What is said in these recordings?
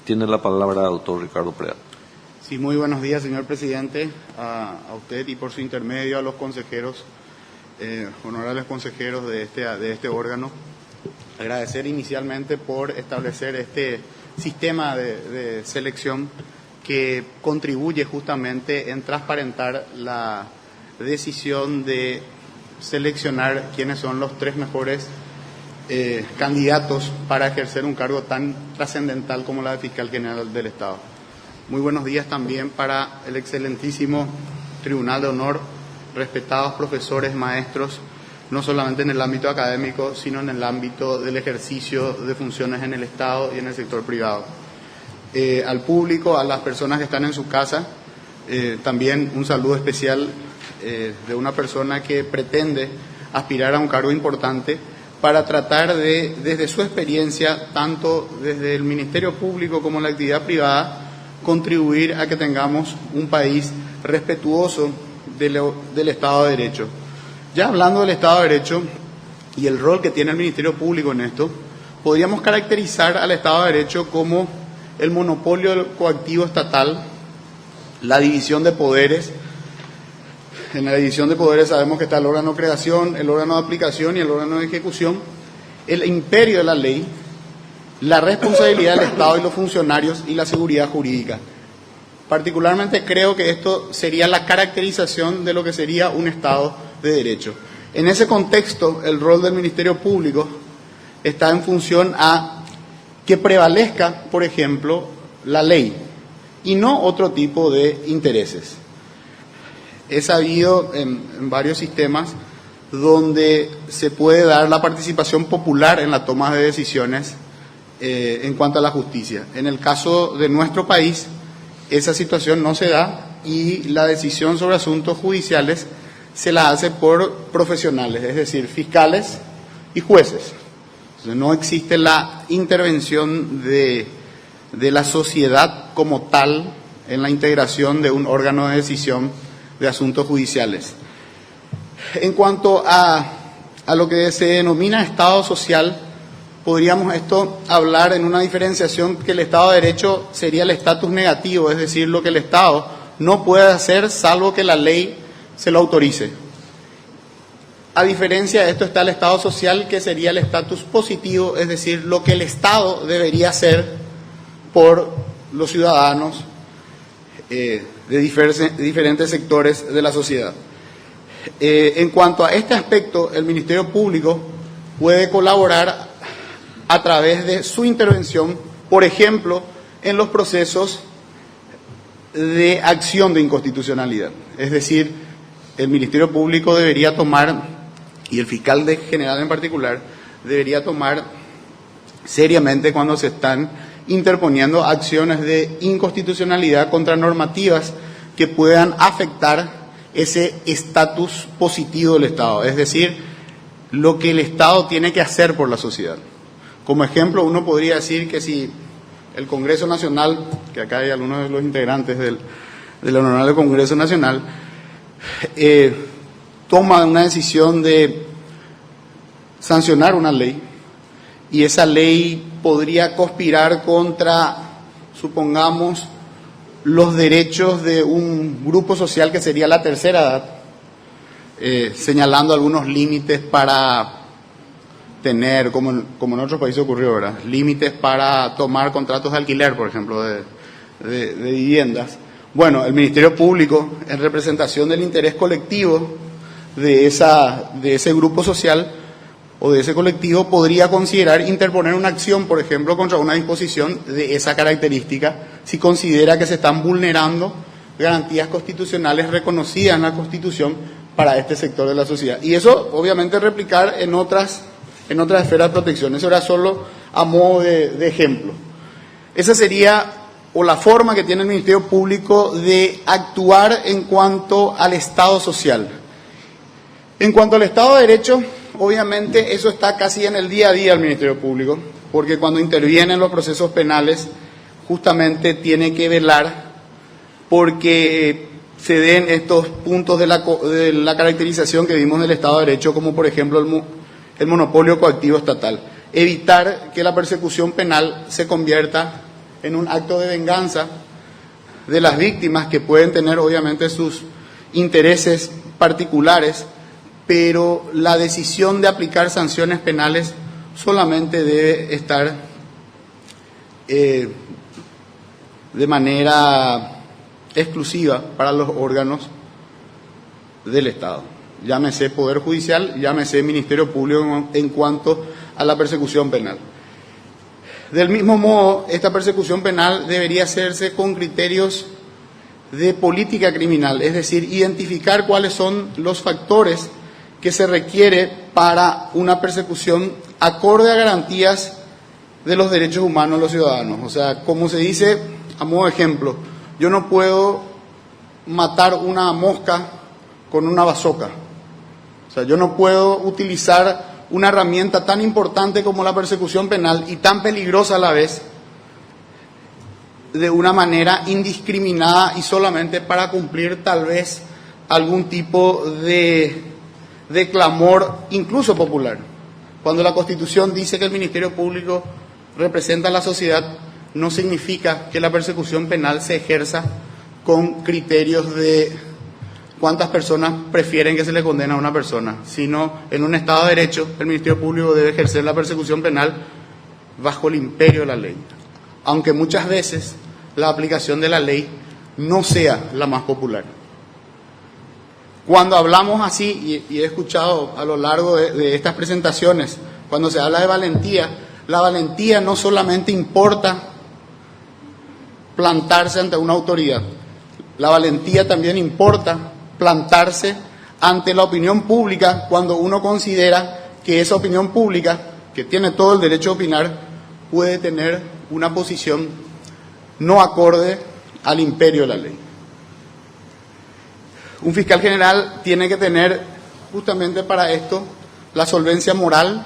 Tiene la palabra el doctor Ricardo Preda. Sí, muy buenos días, señor presidente, a usted y por su intermedio a los consejeros, honorables consejeros de este órgano. Agradecer inicialmente por establecer este sistema de selección que contribuye justamente en transparentar la decisión de seleccionar quiénes son los 3 mejores candidatos para ejercer un cargo tan trascendental como la de Fiscal General del Estado. Muy buenos días también para el excelentísimo Tribunal de Honor, respetados profesores, maestros, no solamente en el ámbito académico, sino en el ámbito del ejercicio de funciones en el Estado y en el sector privado. Al público, a las personas que están en su casa, también un saludo especial de una persona que pretende aspirar a un cargo importante para tratar de, desde su experiencia, tanto desde el Ministerio Público como la actividad privada, contribuir a que tengamos un país respetuoso del Estado de Derecho. Ya hablando del Estado de Derecho y el rol que tiene el Ministerio Público en esto, podríamos caracterizar al Estado de Derecho como el monopolio coactivo estatal, la división de poderes. En la división de poderes sabemos que está el órgano de creación, el órgano de aplicación y el órgano de ejecución, el imperio de la ley, la responsabilidad del Estado y los funcionarios y la seguridad jurídica. Particularmente creo que esto sería la caracterización de lo que sería un Estado de Derecho. En ese contexto, el rol del Ministerio Público está en función a que prevalezca, por ejemplo, la ley y no otro tipo de intereses. He sabido en varios sistemas donde se puede dar la participación popular en la toma de decisiones en cuanto a la justicia. En el caso de nuestro país, esa situación no se da y la decisión sobre asuntos judiciales se la hace por profesionales, es decir, fiscales y jueces. Entonces, no existe la intervención de la sociedad como tal en la integración de un órgano de decisión de asuntos judiciales. En cuanto a lo que se denomina Estado social, podríamos hablar en una diferenciación que el Estado de Derecho sería el estatus negativo, es decir, lo que el Estado no puede hacer salvo que la ley se lo autorice. A diferencia de esto está el Estado social, que sería el estatus positivo, es decir, lo que el Estado debería hacer por los ciudadanos de diferentes sectores de la sociedad. En cuanto a este aspecto, el Ministerio Público puede colaborar a través de su intervención, por ejemplo, en los procesos de acción de inconstitucionalidad. Es decir, el Ministerio Público debería tomar, y el fiscal general en particular, debería tomar seriamente cuando se están interponiendo acciones de inconstitucionalidad contra normativas que puedan afectar ese estatus positivo del Estado, es decir, lo que el Estado tiene que hacer por la sociedad. Como ejemplo, uno podría decir que si el Congreso Nacional, que acá hay algunos de los integrantes del Honorable Congreso Nacional, toma una decisión de sancionar una ley, y esa ley podría conspirar contra, supongamos, los derechos de un grupo social que sería la tercera edad, señalando algunos límites para tener, como en otros países ocurrió, ¿verdad?, límites para tomar contratos de alquiler, por ejemplo, de viviendas. Bueno, el Ministerio Público, en representación del interés colectivo de ese grupo social o de ese colectivo, podría considerar interponer una acción, por ejemplo, contra una disposición de esa característica, si considera que se están vulnerando garantías constitucionales reconocidas en la Constitución para este sector de la sociedad. Y eso, obviamente, replicar en otras esferas de protección. Eso era solo a modo de ejemplo. Esa sería o la forma que tiene el Ministerio Público de actuar en cuanto al Estado social. En cuanto al Estado de Derecho, obviamente eso está casi en el día a día del Ministerio Público, porque cuando interviene en los procesos penales, justamente tiene que velar porque se den estos puntos de la caracterización que vimos del Estado de Derecho, como por ejemplo el monopolio coactivo estatal. Evitar que la persecución penal se convierta en un acto de venganza de las víctimas que pueden tener obviamente sus intereses particulares, pero la decisión de aplicar sanciones penales solamente debe estar de manera exclusiva para los órganos del Estado, llámese Poder Judicial, llámese Ministerio Público en cuanto a la persecución penal. Del mismo modo, esta persecución penal debería hacerse con criterios de política criminal, es decir, identificar cuáles son los factores que se requiere para una persecución acorde a garantías de los derechos humanos de los ciudadanos. O sea, como se dice, a modo de ejemplo, yo no puedo matar una mosca con una bazooka. O sea, yo no puedo utilizar una herramienta tan importante como la persecución penal y tan peligrosa a la vez de una manera indiscriminada y solamente para cumplir tal vez algún tipo de clamor incluso popular. Cuando la Constitución dice que el Ministerio Público representa a la sociedad, no significa que la persecución penal se ejerza con criterios de cuántas personas prefieren que se le condene a una persona, sino en un Estado de Derecho el Ministerio Público debe ejercer la persecución penal bajo el imperio de la ley, aunque muchas veces la aplicación de la ley no sea la más popular. Cuando hablamos así, y he escuchado a lo largo de estas presentaciones, cuando se habla de valentía, la valentía no solamente importa plantarse ante una autoridad, la valentía también importa plantarse ante la opinión pública cuando uno considera que esa opinión pública, que tiene todo el derecho a opinar, puede tener una posición no acorde al imperio de la ley. Un fiscal general tiene que tener justamente para esto la solvencia moral,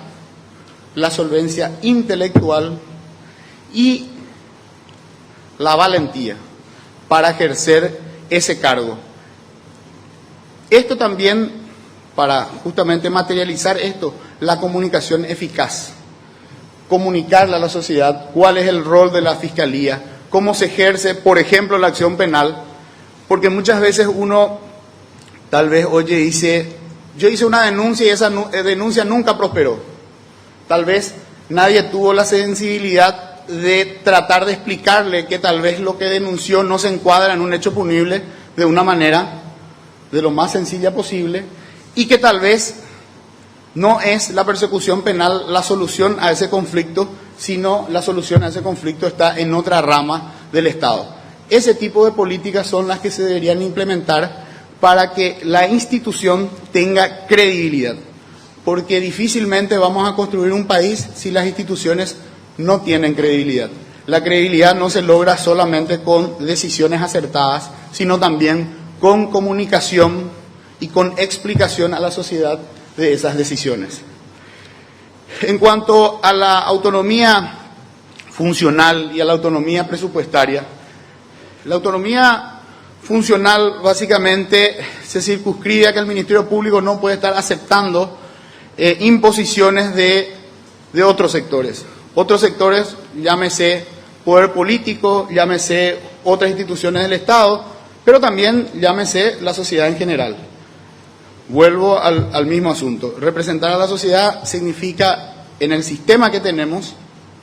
la solvencia intelectual y la valentía para ejercer ese cargo. Esto también, para justamente materializar esto, la comunicación eficaz. Comunicarle a la sociedad cuál es el rol de la fiscalía, cómo se ejerce, por ejemplo, la acción penal, porque muchas veces uno tal vez oye y dice, yo hice una denuncia y esa denuncia nunca prosperó. Tal vez nadie tuvo la sensibilidad de tratar de explicarle que tal vez lo que denunció no se encuadra en un hecho punible de una manera de lo más sencilla posible y que tal vez no es la persecución penal la solución a ese conflicto, sino la solución a ese conflicto está en otra rama del Estado. Ese tipo de políticas son las que se deberían implementar para que la institución tenga credibilidad, porque difícilmente vamos a construir un país si las instituciones no tienen credibilidad. La credibilidad no se logra solamente con decisiones acertadas, sino también con comunicación y con explicación a la sociedad de esas decisiones. En cuanto a la autonomía funcional y a la autonomía presupuestaria, la autonomía funcional básicamente se circunscribe a que el Ministerio Público no puede estar aceptando imposiciones de otros sectores. Otros sectores, llámese poder político, llámese otras instituciones del Estado, pero también llámese la sociedad en general. Vuelvo al mismo asunto. Representar a la sociedad significa, en el sistema que tenemos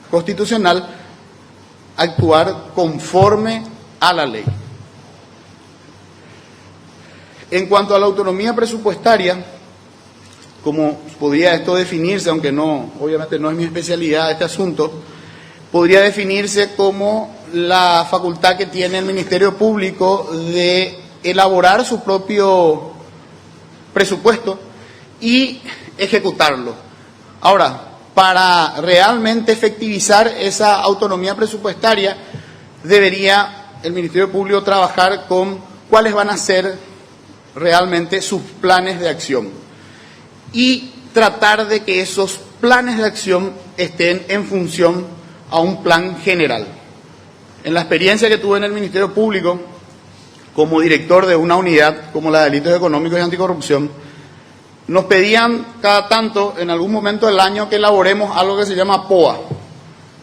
constitucional, actuar conforme a la ley. En cuanto a la autonomía presupuestaria, como podría esto definirse, aunque no, obviamente no es mi especialidad este asunto, podría definirse como la facultad que tiene el Ministerio Público de elaborar su propio presupuesto y ejecutarlo. Ahora, para realmente efectivizar esa autonomía presupuestaria, debería el Ministerio Público trabajar con cuáles van a ser realmente sus planes de acción y tratar de que esos planes de acción estén en función a un plan general. En la experiencia que tuve en el Ministerio Público, como director de una unidad como la de delitos económicos y anticorrupción, nos pedían cada tanto, en algún momento del año, que elaboremos algo que se llama POA,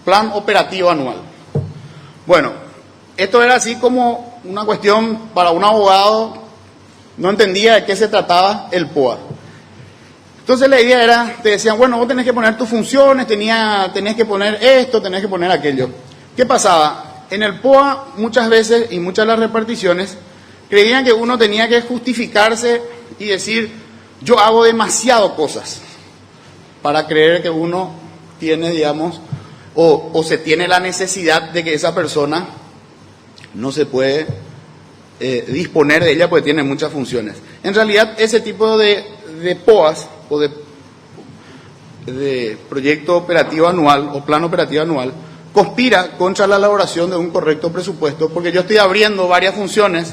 Plan Operativo Anual. Bueno, esto era así como una cuestión para un abogado, no entendía de qué se trataba el POA. Entonces la idea era, te decían, bueno, vos tenés que poner tus funciones, tenés que poner esto, tenés que poner aquello. ¿Qué pasaba? En el POA muchas veces y muchas de las reparticiones creían que uno tenía que justificarse y decir, yo hago demasiado cosas para creer que uno tiene, digamos, o se tiene la necesidad de que esa persona no se puede disponer de ella porque tiene muchas funciones. En realidad ese tipo de POAs o de proyecto operativo anual o plan operativo anual conspira contra la elaboración de un correcto presupuesto, porque yo estoy abriendo varias funciones,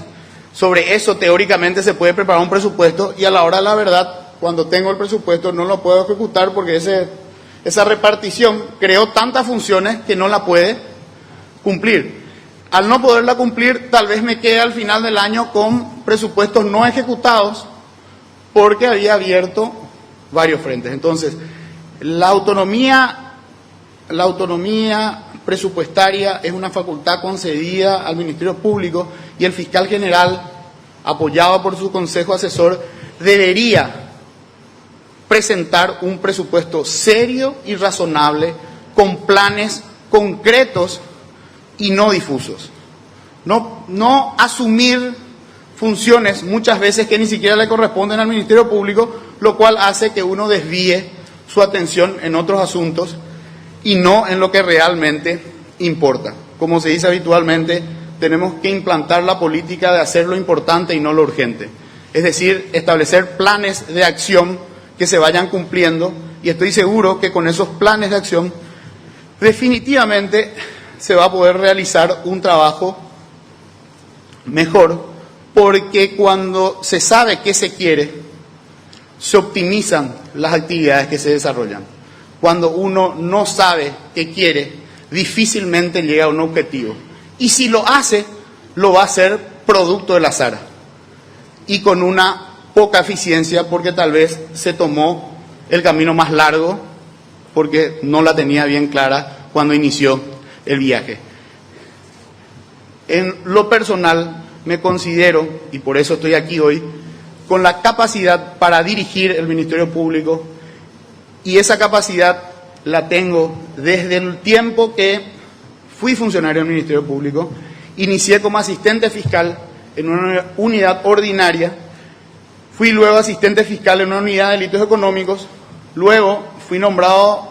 sobre eso teóricamente se puede preparar un presupuesto y a la hora de la verdad, cuando tengo el presupuesto no lo puedo ejecutar porque esa repartición creó tantas funciones que no la puede cumplir. Al no poderla cumplir, tal vez me quede al final del año con presupuestos no ejecutados porque había abierto varios frentes. Entonces, la autonomía presupuestaria es una facultad concedida al Ministerio Público y el fiscal general, apoyado por su consejo asesor, debería presentar un presupuesto serio y razonable con planes concretos y no difusos. No asumir funciones muchas veces que ni siquiera le corresponden al Ministerio Público, lo cual hace que uno desvíe su atención en otros asuntos y no en lo que realmente importa. Como se dice habitualmente, tenemos que implantar la política de hacer lo importante y no lo urgente. Es decir, establecer planes de acción que se vayan cumpliendo, y estoy seguro que con esos planes de acción definitivamente se va a poder realizar un trabajo mejor, porque cuando se sabe qué se quiere, se optimizan las actividades que se desarrollan. Cuando uno no sabe qué quiere, difícilmente llega a un objetivo. Y si lo hace, lo va a hacer producto del azar y con una poca eficiencia, porque tal vez se tomó el camino más largo porque no la tenía bien clara cuando inició el viaje. En lo personal me considero, y por eso estoy aquí hoy, con la capacidad para dirigir el Ministerio Público, y esa capacidad la tengo desde el tiempo que fui funcionario del Ministerio Público. Inicié como asistente fiscal en una unidad ordinaria, fui luego asistente fiscal en una unidad de delitos económicos, luego fui nombrado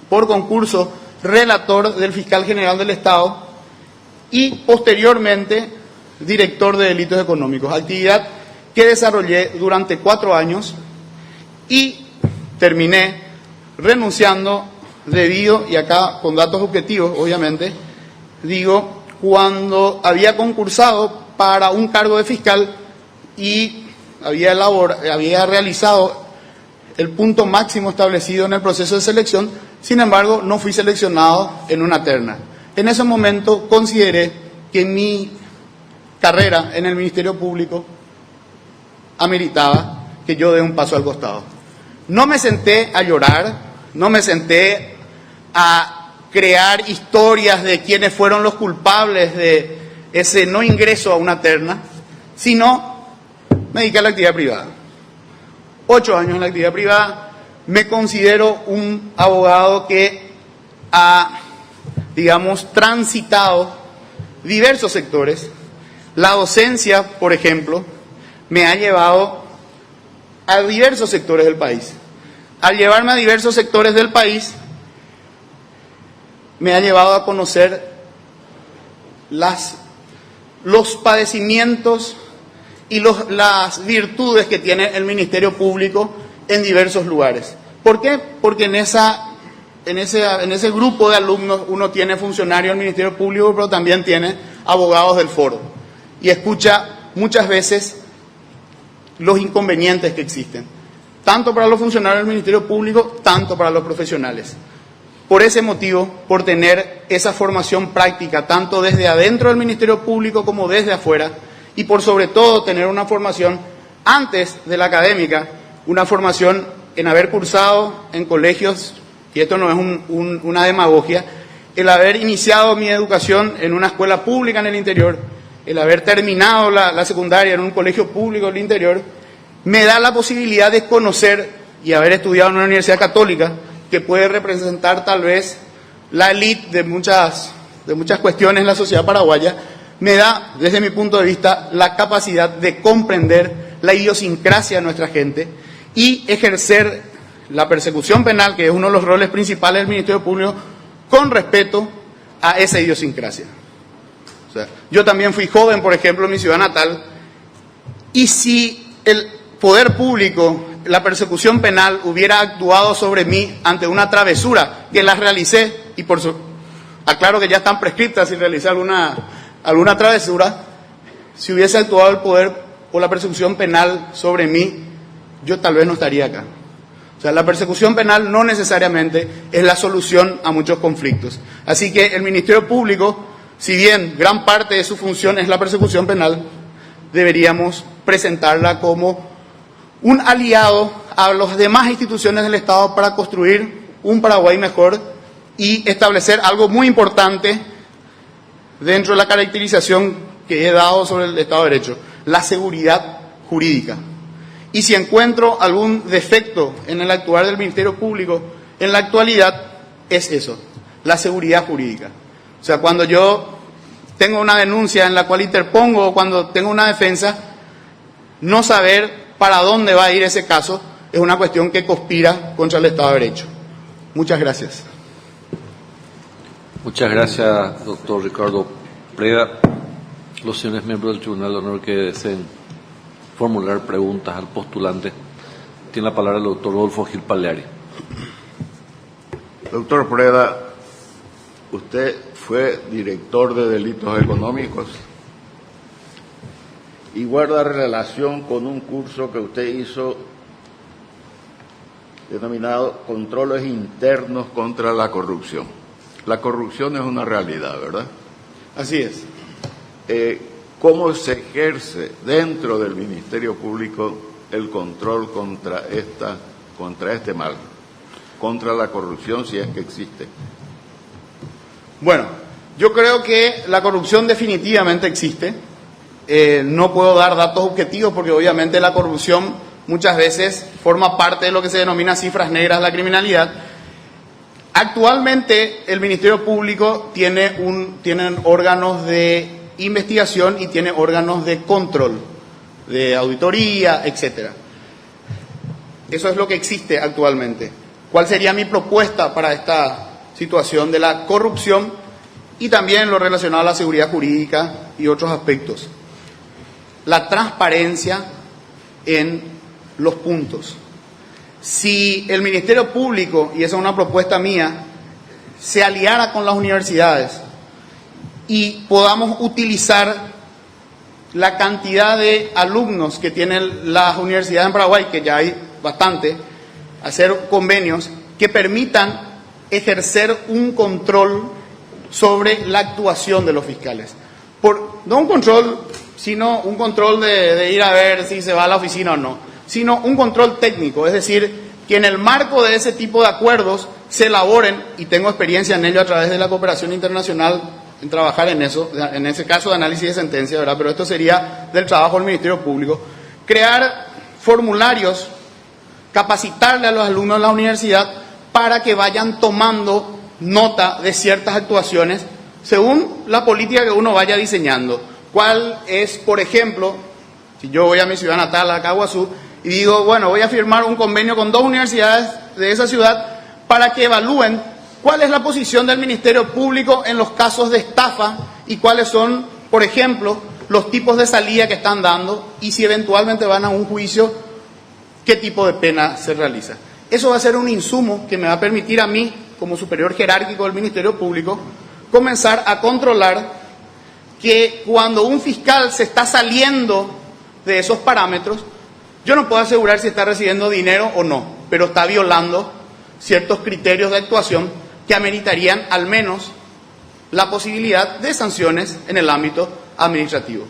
por concurso relator del fiscal general del Estado y posteriormente director de delitos económicos, actividad que desarrollé durante 4 años y terminé renunciando debido, y acá con datos objetivos obviamente, digo, cuando había concursado para un cargo de fiscal y había realizado el punto máximo establecido en el proceso de selección, sin embargo no fui seleccionado en una terna. En ese momento consideré que mi carrera en el Ministerio Público ameritaba que yo dé un paso al costado. No me senté a llorar, no me senté a crear historias de quiénes fueron los culpables de ese no ingreso a una terna, sino me dediqué a la actividad privada. 8 años en la actividad privada, me considero un abogado que ha, digamos, transitado diversos sectores. La docencia, por ejemplo, me ha llevado a diversos sectores del país. Al llevarme a diversos sectores del país, me ha llevado a conocer los padecimientos y las virtudes que tiene el Ministerio Público en diversos lugares. ¿Por qué? Porque en ese grupo de alumnos uno tiene funcionarios del Ministerio Público, pero también tiene abogados del foro. Y escucha muchas veces los inconvenientes que existen, tanto para los funcionarios del Ministerio Público, tanto para los profesionales. Por ese motivo, por tener esa formación práctica, tanto desde adentro del Ministerio Público como desde afuera, y por sobre todo tener una formación antes de la académica, una formación en haber cursado en colegios, y esto no es una demagogia, el haber iniciado mi educación en una escuela pública en el interior, el haber terminado la secundaria en un colegio público en el interior, me da la posibilidad de conocer y haber estudiado en una universidad católica que puede representar tal vez la élite de muchas cuestiones en la sociedad paraguaya, me da, desde mi punto de vista, la capacidad de comprender la idiosincrasia de nuestra gente y ejercer la persecución penal, que es uno de los roles principales del Ministerio Público, con respeto a esa idiosincrasia. O sea, yo también fui joven, por ejemplo, en mi ciudad natal, y si el poder público, la persecución penal, hubiera actuado sobre mí ante una travesura, que las realicé, y por su... aclaro que ya están prescriptas si realicé alguna travesura, si hubiese actuado el poder o la persecución penal sobre mí, yo tal vez no estaría acá. O sea, la persecución penal no necesariamente es la solución a muchos conflictos. Así que el Ministerio Público, si bien gran parte de su función es la persecución penal, deberíamos presentarla como un aliado a las demás instituciones del Estado para construir un Paraguay mejor y establecer algo muy importante dentro de la caracterización que he dado sobre el Estado de Derecho, la seguridad jurídica. Y si encuentro algún defecto en el actuar del Ministerio Público en la actualidad, es eso, la seguridad jurídica. O sea, cuando yo tengo una denuncia en la cual interpongo o cuando tengo una defensa, no saber para dónde va a ir ese caso es una cuestión que conspira contra el Estado de Derecho. Muchas gracias. Muchas gracias, doctor Ricardo Preda. Los señores miembros del Tribunal de Honor que deseen formular preguntas al postulante, tiene la palabra el doctor Rodolfo Gil Pagliari. Doctor Preda, usted fue director de delitos económicos y guarda relación con un curso que usted hizo denominado Controles Internos contra la Corrupción. La corrupción es una realidad, ¿verdad? Así es. ¿Cómo se ejerce dentro del Ministerio Público el control contra este mal, contra la corrupción, si es que existe? Bueno, yo creo que la corrupción definitivamente existe. No puedo dar datos objetivos porque obviamente la corrupción muchas veces forma parte de lo que se denomina cifras negras de la criminalidad. Actualmente el Ministerio Público tienen órganos de investigación y tiene órganos de control, de auditoría, etcétera. Eso es lo que existe actualmente. ¿Cuál sería mi propuesta para esta situación de la corrupción y también lo relacionado a la seguridad jurídica y otros aspectos? La transparencia en los puntos. Si el Ministerio Público, y esa es una propuesta mía, se aliara con las universidades y podamos utilizar la cantidad de alumnos que tienen las universidades en Paraguay, que ya hay bastante, hacer convenios que permitan ejercer un control sobre la actuación de los fiscales. No un control, sino un control de ir a ver si se va a la oficina o no, sino un control técnico, es decir, que en el marco de ese tipo de acuerdos se elaboren, y tengo experiencia en ello a través de la cooperación internacional, en trabajar en eso, en ese caso de análisis de sentencia, ¿verdad? Pero esto sería del trabajo del Ministerio Público, crear formularios, capacitarle a los alumnos de la universidad para que vayan tomando nota de ciertas actuaciones según la política que uno vaya diseñando. ¿Cuál es, por ejemplo, si yo voy a mi ciudad natal, a Caguazú, y digo, bueno, voy a firmar un convenio con 2 universidades de esa ciudad para que evalúen cuál es la posición del Ministerio Público en los casos de estafa y cuáles son, por ejemplo, los tipos de salida que están dando y si eventualmente van a un juicio, qué tipo de pena se realiza. Eso va a ser un insumo que me va a permitir a mí, como superior jerárquico del Ministerio Público, comenzar a controlar que cuando un fiscal se está saliendo de esos parámetros, yo no puedo asegurar si está recibiendo dinero o no, pero está violando ciertos criterios de actuación que ameritarían al menos la posibilidad de sanciones en el ámbito administrativo.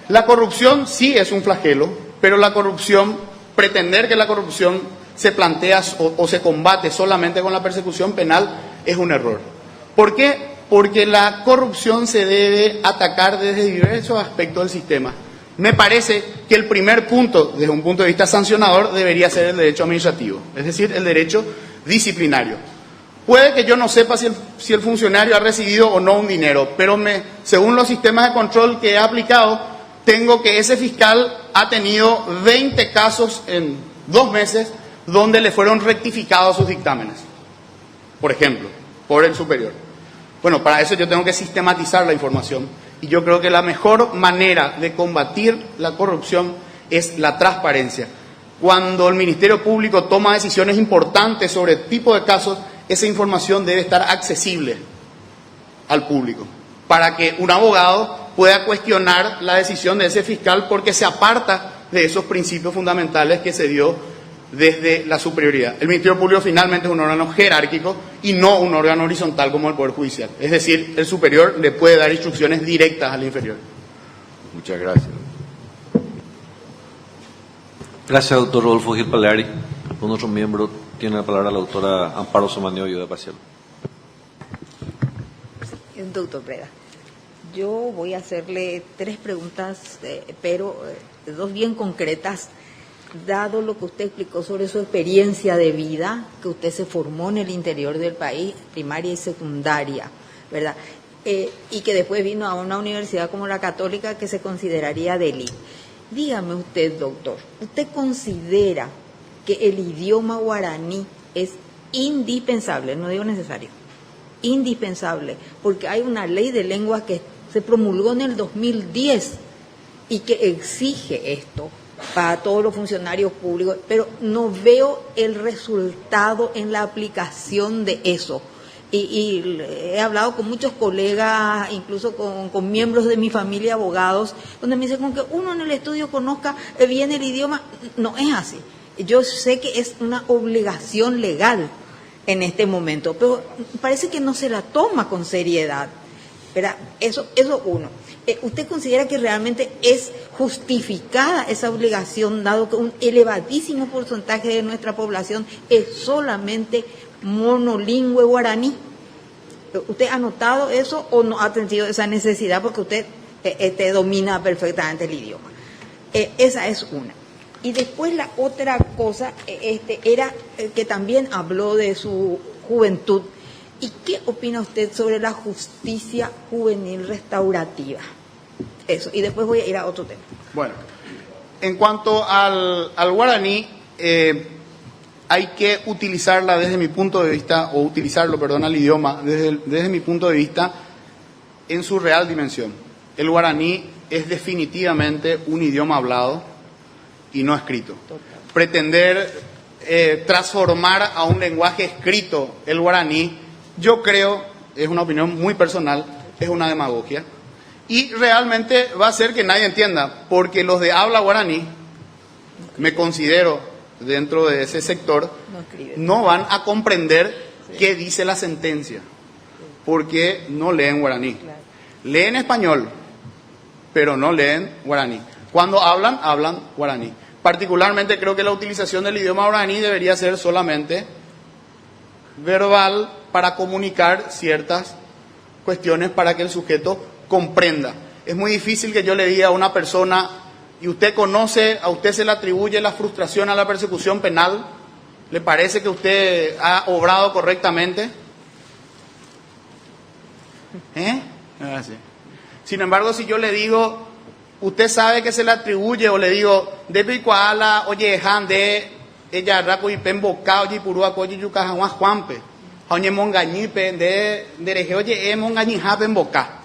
La corrupción sí es un flagelo, pero la corrupción, pretender que la corrupción se plantea o se combate solamente con la persecución penal es un error. ¿Por qué? Porque la corrupción se debe atacar desde diversos aspectos del sistema. Me parece que el primer punto, desde un punto de vista sancionador, debería ser el derecho administrativo, es decir, el derecho disciplinario. Puede que yo no sepa si el funcionario ha recibido o no un dinero, pero según los sistemas de control que he aplicado, tengo que ese fiscal ha tenido 20 casos en 2 meses donde le fueron rectificados sus dictámenes, por ejemplo, por el superior. Bueno, para eso yo tengo que sistematizar la información y yo creo que la mejor manera de combatir la corrupción es la transparencia. Cuando el Ministerio Público toma decisiones importantes sobre el tipo de casos, esa información debe estar accesible al público para que un abogado pueda cuestionar la decisión de ese fiscal porque se aparta de esos principios fundamentales que se dio desde la superioridad. El Ministerio Público finalmente es un órgano jerárquico y no un órgano horizontal como el Poder Judicial. Es decir, el superior le puede dar instrucciones directas al inferior. Muchas gracias. Gracias, doctor Rodolfo Gil Paleari. Con otro miembro tiene la palabra la doctora Amparo Samaniego, ayuda parcial. Doctor Preda, yo voy a hacerle 3 preguntas, pero 2 bien concretas, dado lo que usted explicó sobre su experiencia de vida, que usted se formó en el interior del país, primaria y secundaria, ¿verdad? Y que después vino a una universidad como la Católica que se consideraría de élite. Dígame usted, doctor, ¿usted considera que el idioma guaraní es indispensable, no digo necesario, indispensable, porque hay una ley de lenguas que se promulgó en el 2010 y que exige esto para todos los funcionarios públicos, pero no veo el resultado en la aplicación de eso? Y he hablado con muchos colegas, incluso con miembros de mi familia abogados, donde me dicen con que uno en el estudio conozca bien el idioma. No es así. Yo sé que es una obligación legal en este momento, pero parece que no se la toma con seriedad, ¿verdad? Eso uno. ¿Usted considera que realmente es justificada esa obligación, dado que un elevadísimo porcentaje de nuestra población es solamente monolingüe guaraní? ¿Usted ha notado eso o no ha sentido esa necesidad porque usted domina perfectamente el idioma? Esa es una. Y después la otra cosa era que también habló de su juventud. ¿Y qué opina usted sobre la justicia juvenil restaurativa? Eso, y después voy a ir a otro tema. Bueno, en cuanto al guaraní, hay que utilizarla desde mi punto de vista, o utilizarlo, perdón, al idioma, desde mi punto de vista, en su real dimensión. El guaraní es definitivamente un idioma hablado y no escrito. Pretender transformar a un lenguaje escrito el guaraní, yo creo, es una opinión muy personal, es una demagogia. Y realmente va a hacer que nadie entienda, porque los de habla guaraní, me considero dentro de ese sector, no van a comprender qué dice la sentencia, porque no leen guaraní. Leen español, pero no leen guaraní. Cuando hablan, hablan guaraní. Particularmente creo que la utilización del idioma guaraní debería ser solamente verbal para comunicar ciertas cuestiones para que el sujeto comprenda. Es muy difícil que yo le diga a una persona, y usted conoce, a usted se le atribuye la frustración a la persecución penal, ¿le parece que usted ha obrado correctamente? Sí. Sin embargo, si yo le digo, usted sabe que se le atribuye, o le digo, de picuala, oye, jande, ella raco y pemboca, oye, purua, oye, yucajahuas, juanpe, oye, mongañipe, de reje, oye, mongañija, pemboca.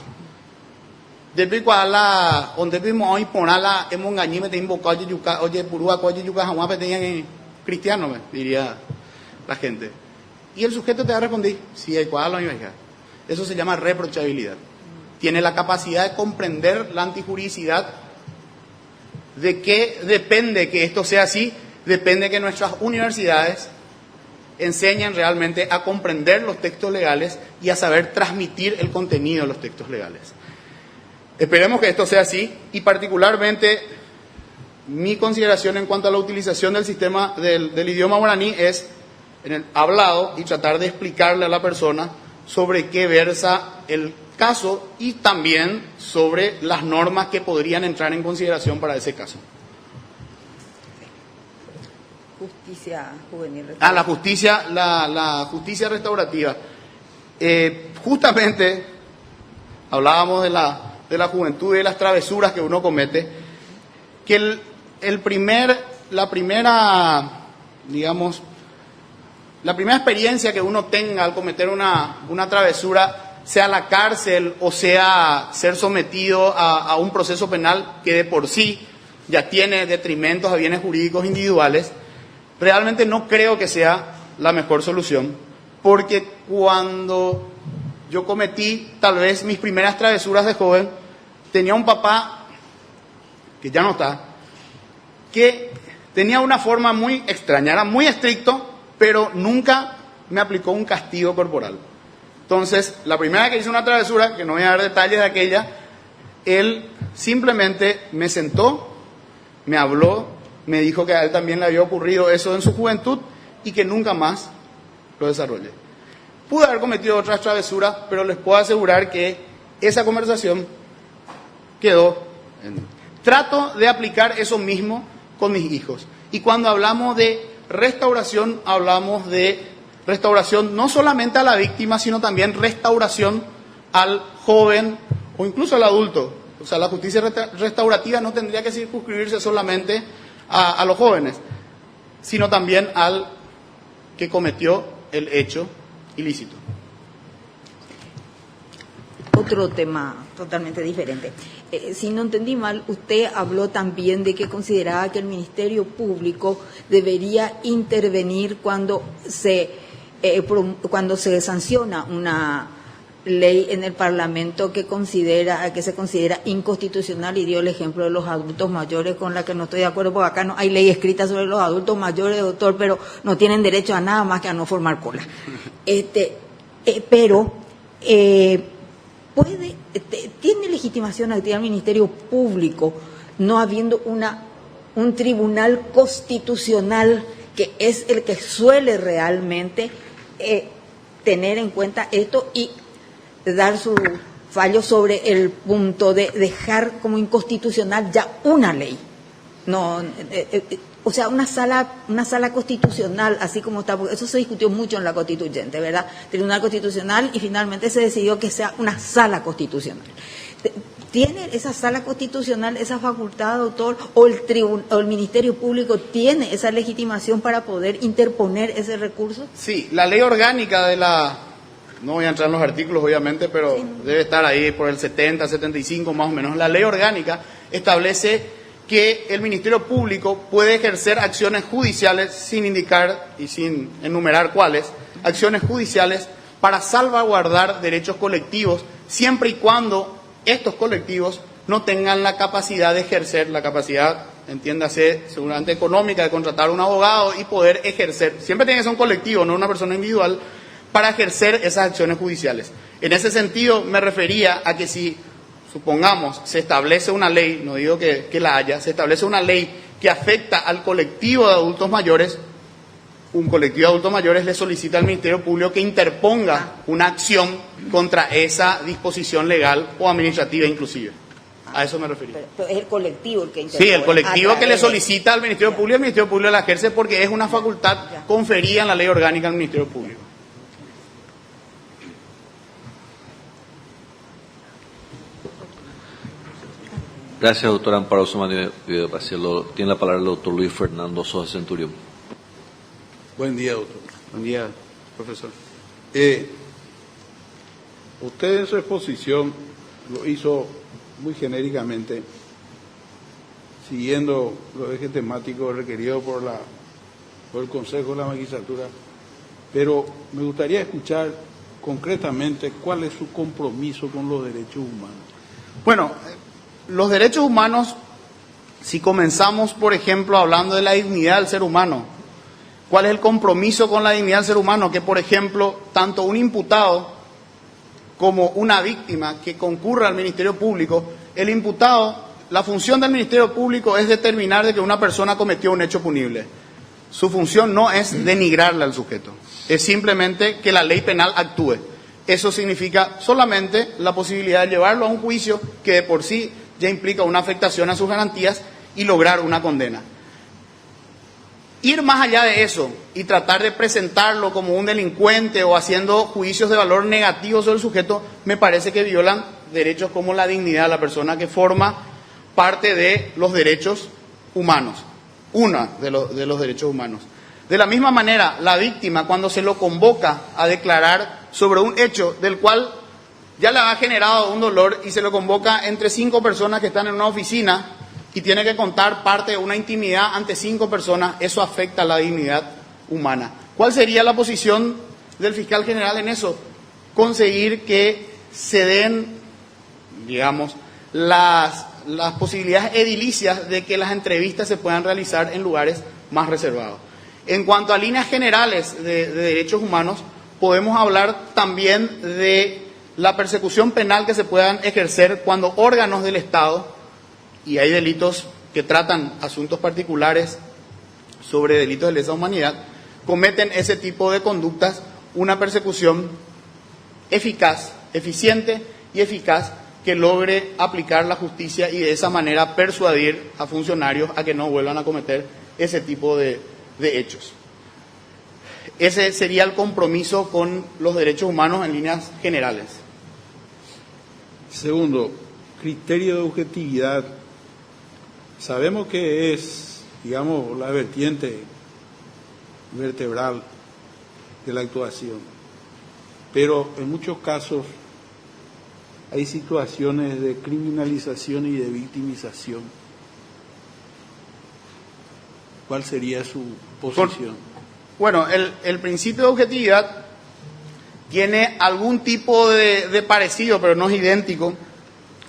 De picuala, donde vimos hoy ponala, mongañipe, te invoca, oye, yuca, oye, purua, oye, yucajahuas, tenían cristiano, diría la gente. Y el sujeto te va a responder, sí, hay cuadro, eso se llama reprochabilidad. Tiene la capacidad de comprender la antijuridicidad. ¿De qué depende que esto sea así? Depende que nuestras universidades enseñen realmente a comprender los textos legales y a saber transmitir el contenido de los textos legales. Esperemos que esto sea así, y particularmente mi consideración en cuanto a la utilización del sistema del idioma guaraní es en el hablado y tratar de explicarle a la persona sobre qué versa el caso y también sobre las normas que podrían entrar en consideración para ese caso. Justicia juvenil. La justicia restaurativa. Justamente hablábamos de la juventud y de las travesuras que uno comete, que la primera experiencia que uno tenga al cometer una travesura, sea la cárcel o sea ser sometido a un proceso penal que de por sí ya tiene detrimentos a bienes jurídicos individuales, realmente no creo que sea la mejor solución, porque cuando yo cometí tal vez mis primeras travesuras de joven, tenía un papá, que ya no está, que tenía una forma muy extraña, era muy estricto, pero nunca me aplicó un castigo corporal. Entonces, la primera vez que hice una travesura, que no voy a dar detalles de aquella, él simplemente me sentó, me habló, me dijo que a él también le había ocurrido eso en su juventud y que nunca más lo desarrollé. Pude haber cometido otras travesuras, pero les puedo asegurar que esa conversación quedó Trato de aplicar eso mismo con mis hijos. Y cuando hablamos de restauración, hablamos de restauración no solamente a la víctima, sino también restauración al joven o incluso al adulto. O sea, la justicia restaurativa no tendría que circunscribirse solamente a los jóvenes, sino también al que cometió el hecho ilícito. Otro tema totalmente diferente. Si no entendí mal, usted habló también de que consideraba que el Ministerio Público debería intervenir cuando se sanciona una ley en el Parlamento que se considera inconstitucional, y dio el ejemplo de los adultos mayores, con la que no estoy de acuerdo, porque acá no hay ley escrita sobre los adultos mayores, doctor, pero no tienen derecho a nada más que a no formar cola. ¿Tiene legitimación activa el Ministerio Público, no habiendo un tribunal constitucional que es el que suele realmente tener en cuenta esto y dar su fallo sobre el punto de dejar como inconstitucional ya una ley? No, o sea, una sala constitucional, así como está, porque eso se discutió mucho en la constituyente, ¿verdad? Tribunal Constitucional, y finalmente se decidió que sea una sala constitucional. ¿Tiene esa sala constitucional esa facultad, doctor, o el Ministerio Público tiene esa legitimación para poder interponer ese recurso? Sí, la ley orgánica no voy a entrar en los artículos obviamente, pero sí, debe estar ahí por el 70, 75 más o menos. La ley orgánica establece que el Ministerio Público puede ejercer acciones judiciales sin indicar y sin enumerar cuáles, acciones judiciales para salvaguardar derechos colectivos, siempre y cuando estos colectivos no tengan la capacidad de ejercer, la capacidad, entiéndase, seguramente económica, de contratar a un abogado y poder ejercer, siempre tiene que ser un colectivo, no una persona individual, para ejercer esas acciones judiciales. En ese sentido me refería a que si, supongamos, se establece una ley, no digo que la haya, se establece una ley que afecta al colectivo de adultos mayores, un colectivo de adultos mayores le solicita al Ministerio Público que interponga una acción contra esa disposición legal o administrativa inclusive. A eso me refería. Pero es el colectivo el que interpone. Sí, el colectivo que le solicita al Ministerio Público, el Ministerio Público la ejerce porque es una facultad conferida en la ley orgánica del Ministerio Público. Gracias, doctor Amparo Sumani. Tiene la palabra el doctor Luis Fernando Sosa Centurión. Buen día, doctor. Buen día, profesor. Usted en su exposición lo hizo muy genéricamente, siguiendo los ejes temáticos requeridos por el Consejo de la Magistratura, pero me gustaría escuchar concretamente cuál es su compromiso con los derechos humanos. Bueno, los derechos humanos, si comenzamos, por ejemplo, hablando de la dignidad del ser humano, ¿cuál es el compromiso con la dignidad del ser humano? Que, por ejemplo, tanto un imputado como una víctima que concurra al Ministerio Público, el imputado, la función del Ministerio Público es determinar de que una persona cometió un hecho punible. Su función no es denigrarle al sujeto, es simplemente que la ley penal actúe. eso significa solamente la posibilidad de llevarlo a un juicio que de por sí ya implica una afectación a sus garantías y lograr una condena. Ir más allá de eso y tratar de presentarlo como un delincuente o haciendo juicios de valor negativo sobre el sujeto, me parece que violan derechos como la dignidad de la persona, que forma parte de los derechos humanos, uno de los derechos humanos. De la misma manera, la víctima, cuando se lo convoca a declarar sobre un hecho del cual ya le ha generado un dolor y se lo convoca entre 5 personas que están en una oficina y tiene que contar parte de una intimidad ante 5 personas, eso afecta a la dignidad humana. ¿Cuál sería la posición del fiscal general en eso? Conseguir que se den, digamos, las posibilidades edilicias de que las entrevistas se puedan realizar en lugares más reservados. En cuanto a líneas generales de derechos humanos, podemos hablar también de la persecución penal que se puedan ejercer cuando órganos del Estado, y hay delitos que tratan asuntos particulares sobre delitos de lesa humanidad, cometen ese tipo de conductas, una persecución eficaz, eficiente y eficaz, que logre aplicar la justicia y de esa manera persuadir a funcionarios a que no vuelvan a cometer ese tipo de hechos. Ese sería el compromiso con los derechos humanos en líneas generales. Segundo, criterio de objetividad. Sabemos que es, digamos, la vertiente vertebral de la actuación, pero en muchos casos hay situaciones de criminalización y de victimización. ¿Cuál sería su posición? Bueno, el principio de objetividad tiene algún tipo de parecido, pero no es idéntico,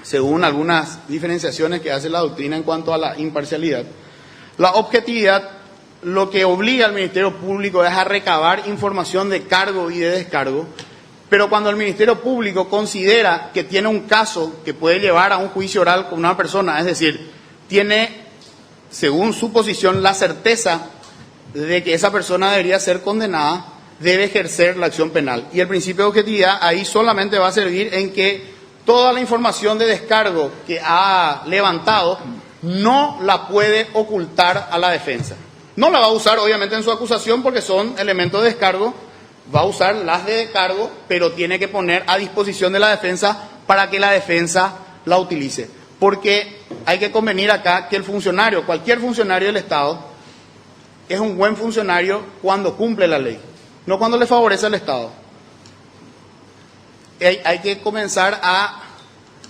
según algunas diferenciaciones que hace la doctrina en cuanto a la imparcialidad. La objetividad lo que obliga al Ministerio Público es a recabar información de cargo y de descargo, pero cuando el Ministerio Público considera que tiene un caso que puede llevar a un juicio oral con una persona, es decir, tiene, según su posición, la certeza de que esa persona debería ser condenada, debe ejercer la acción penal. Y el principio de objetividad ahí solamente va a servir en que toda la información de descargo que ha levantado no la puede ocultar a la defensa. No la va a usar obviamente en su acusación porque son elementos de descargo, va a usar las de descargo, pero tiene que poner a disposición de la defensa para que la defensa la utilice. Porque hay que convenir acá que el funcionario, cualquier funcionario del Estado, es un buen funcionario cuando cumple la ley, no cuando le favorece al Estado. Hay que comenzar a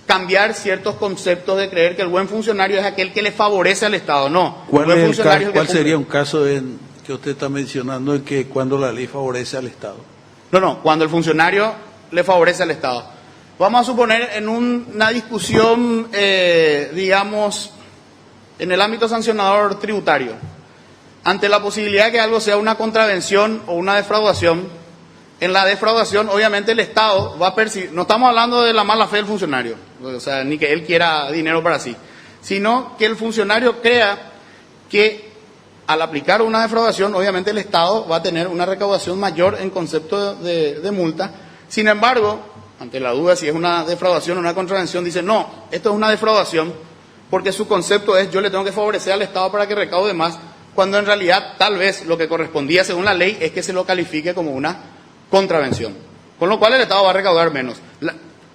cambiar ciertos conceptos de creer que el buen funcionario es aquel que le favorece al Estado. No. ¿Cuál sería un caso que usted está mencionando en que cuando la ley favorece al Estado? No, cuando el funcionario le favorece al Estado. Vamos a suponer en una discusión, digamos, en el ámbito sancionador tributario, ante la posibilidad de que algo sea una contravención o una defraudación. En la defraudación, obviamente, el Estado va a percibir, no estamos hablando de la mala fe del funcionario, o sea, ni que él quiera dinero para sí, sino que el funcionario crea que al aplicar una defraudación, obviamente el Estado va a tener una recaudación mayor en concepto de multa. Sin embargo, ante la duda si es una defraudación o una contravención, dice, no, esto es una defraudación, porque su concepto es, yo le tengo que favorecer al Estado para que recaude más, cuando en realidad tal vez lo que correspondía según la ley es que se lo califique como una contravención, con lo cual el Estado va a recaudar menos.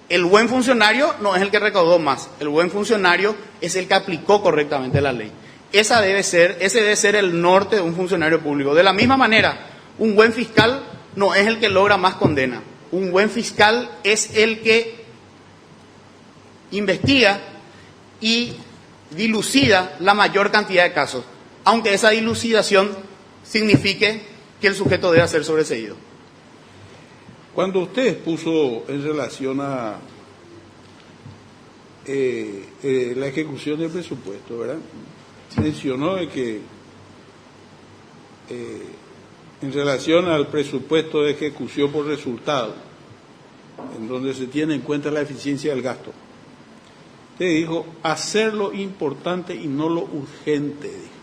El buen funcionario no es el que recaudó más, el buen funcionario es el que aplicó correctamente la ley. Ese debe ser el norte de un funcionario público. De la misma manera, un buen fiscal no es el que logra más condena, un buen fiscal es el que investiga y dilucida la mayor cantidad de casos, aunque esa dilucidación signifique que el sujeto deba ser sobreseído. Cuando usted expuso en relación a la ejecución del presupuesto, ¿verdad? Mencionó de que en relación al presupuesto de ejecución por resultado, en donde se tiene en cuenta la eficiencia del gasto, usted dijo hacer lo importante y no lo urgente. Dijo.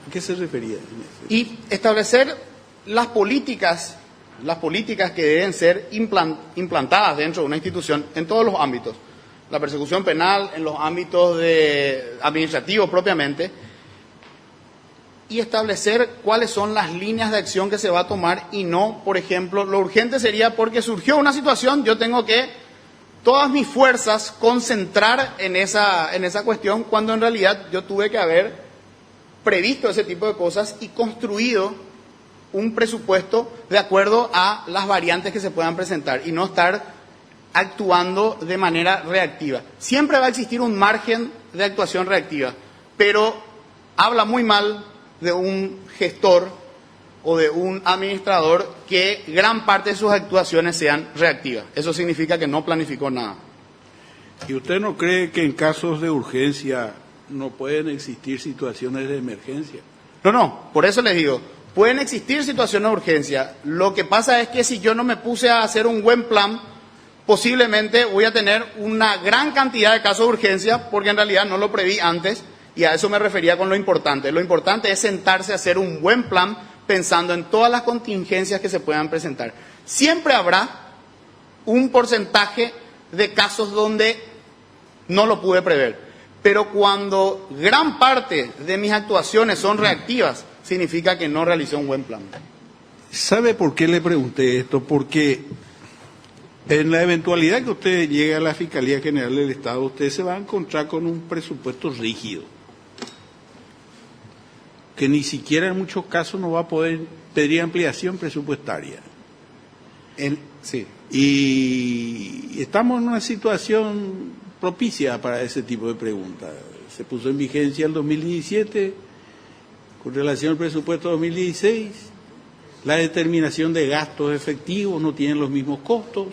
¿A qué se refería? Y establecer las políticas las políticas que deben ser implantadas dentro de una institución en todos los ámbitos. La persecución penal, en los ámbitos administrativos propiamente, y establecer cuáles son las líneas de acción que se va a tomar y no, por ejemplo, lo urgente sería porque surgió una situación, yo tengo que todas mis fuerzas concentrar en esa cuestión, cuando en realidad yo tuve que haber previsto ese tipo de cosas y construido un presupuesto de acuerdo a las variantes que se puedan presentar y no estar actuando de manera reactiva. Siempre va a existir un margen de actuación reactiva, pero habla muy mal de un gestor o de un administrador que gran parte de sus actuaciones sean reactivas. Eso significa que no planificó nada. ¿Y usted no cree que en casos de urgencia no pueden existir situaciones de emergencia? No, por eso les digo, pueden existir situaciones de urgencia. Lo que pasa es que si yo no me puse a hacer un buen plan, posiblemente voy a tener una gran cantidad de casos de urgencia porque en realidad no lo preví antes. Y a eso me refería con lo importante. Lo importante es sentarse a hacer un buen plan pensando en todas las contingencias que se puedan presentar. Siempre habrá un porcentaje de casos donde no lo pude prever. Pero cuando gran parte de mis actuaciones son reactivas, significa que no realicé un buen plan. ¿Sabe por qué le pregunté esto? Porque en la eventualidad que usted llegue a la Fiscalía General del Estado, usted se va a encontrar con un presupuesto rígido, que ni siquiera en muchos casos no va a poder pedir ampliación presupuestaria. Sí. Y estamos en una situación propicia para ese tipo de preguntas. Se puso en vigencia el 2017, con relación al presupuesto 2016, la determinación de gastos efectivos no tienen los mismos costos.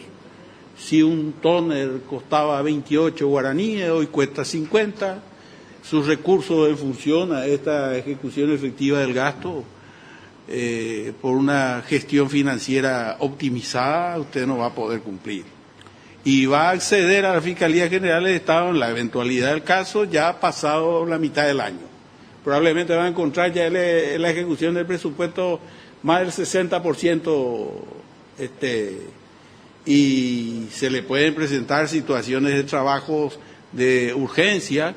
Si un tóner costaba 28 guaraníes, hoy cuesta 50. Sus recursos en función a esta ejecución efectiva del gasto, por una gestión financiera optimizada, usted no va a poder cumplir. Y va a acceder a la Fiscalía General del Estado en la eventualidad del caso ya pasado la mitad del año. Probablemente va a encontrar ya en la ejecución del presupuesto más del 60%, y se le pueden presentar situaciones de trabajos de urgencia.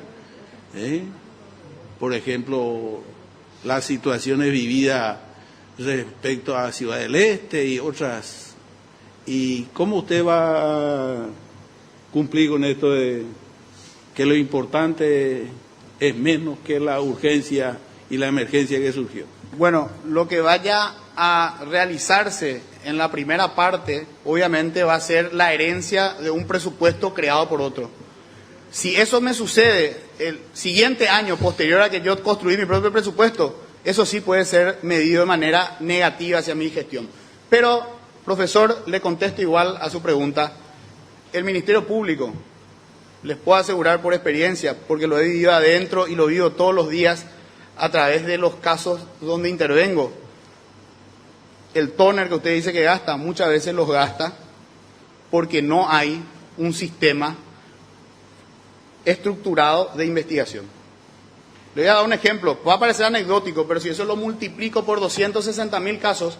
Por ejemplo, las situaciones vividas respecto a Ciudad del Este y otras. ¿Y cómo usted va a cumplir con esto de que lo importante es menos que la urgencia y la emergencia que surgió? Bueno, lo que vaya a realizarse en la primera parte, obviamente va a ser la herencia de un presupuesto creado por otro. Si eso me sucede el siguiente año, posterior a que yo construí mi propio presupuesto, eso sí puede ser medido de manera negativa hacia mi gestión. Pero, profesor, le contesto igual a su pregunta. El Ministerio Público, les puedo asegurar por experiencia, porque lo he vivido adentro y lo vivo todos los días a través de los casos donde intervengo. El tóner que usted dice que gasta, muchas veces los gasta porque no hay un sistema estructurado de investigación. Le voy a dar un ejemplo, va a parecer anecdótico, pero si eso lo multiplico por 260.000 casos,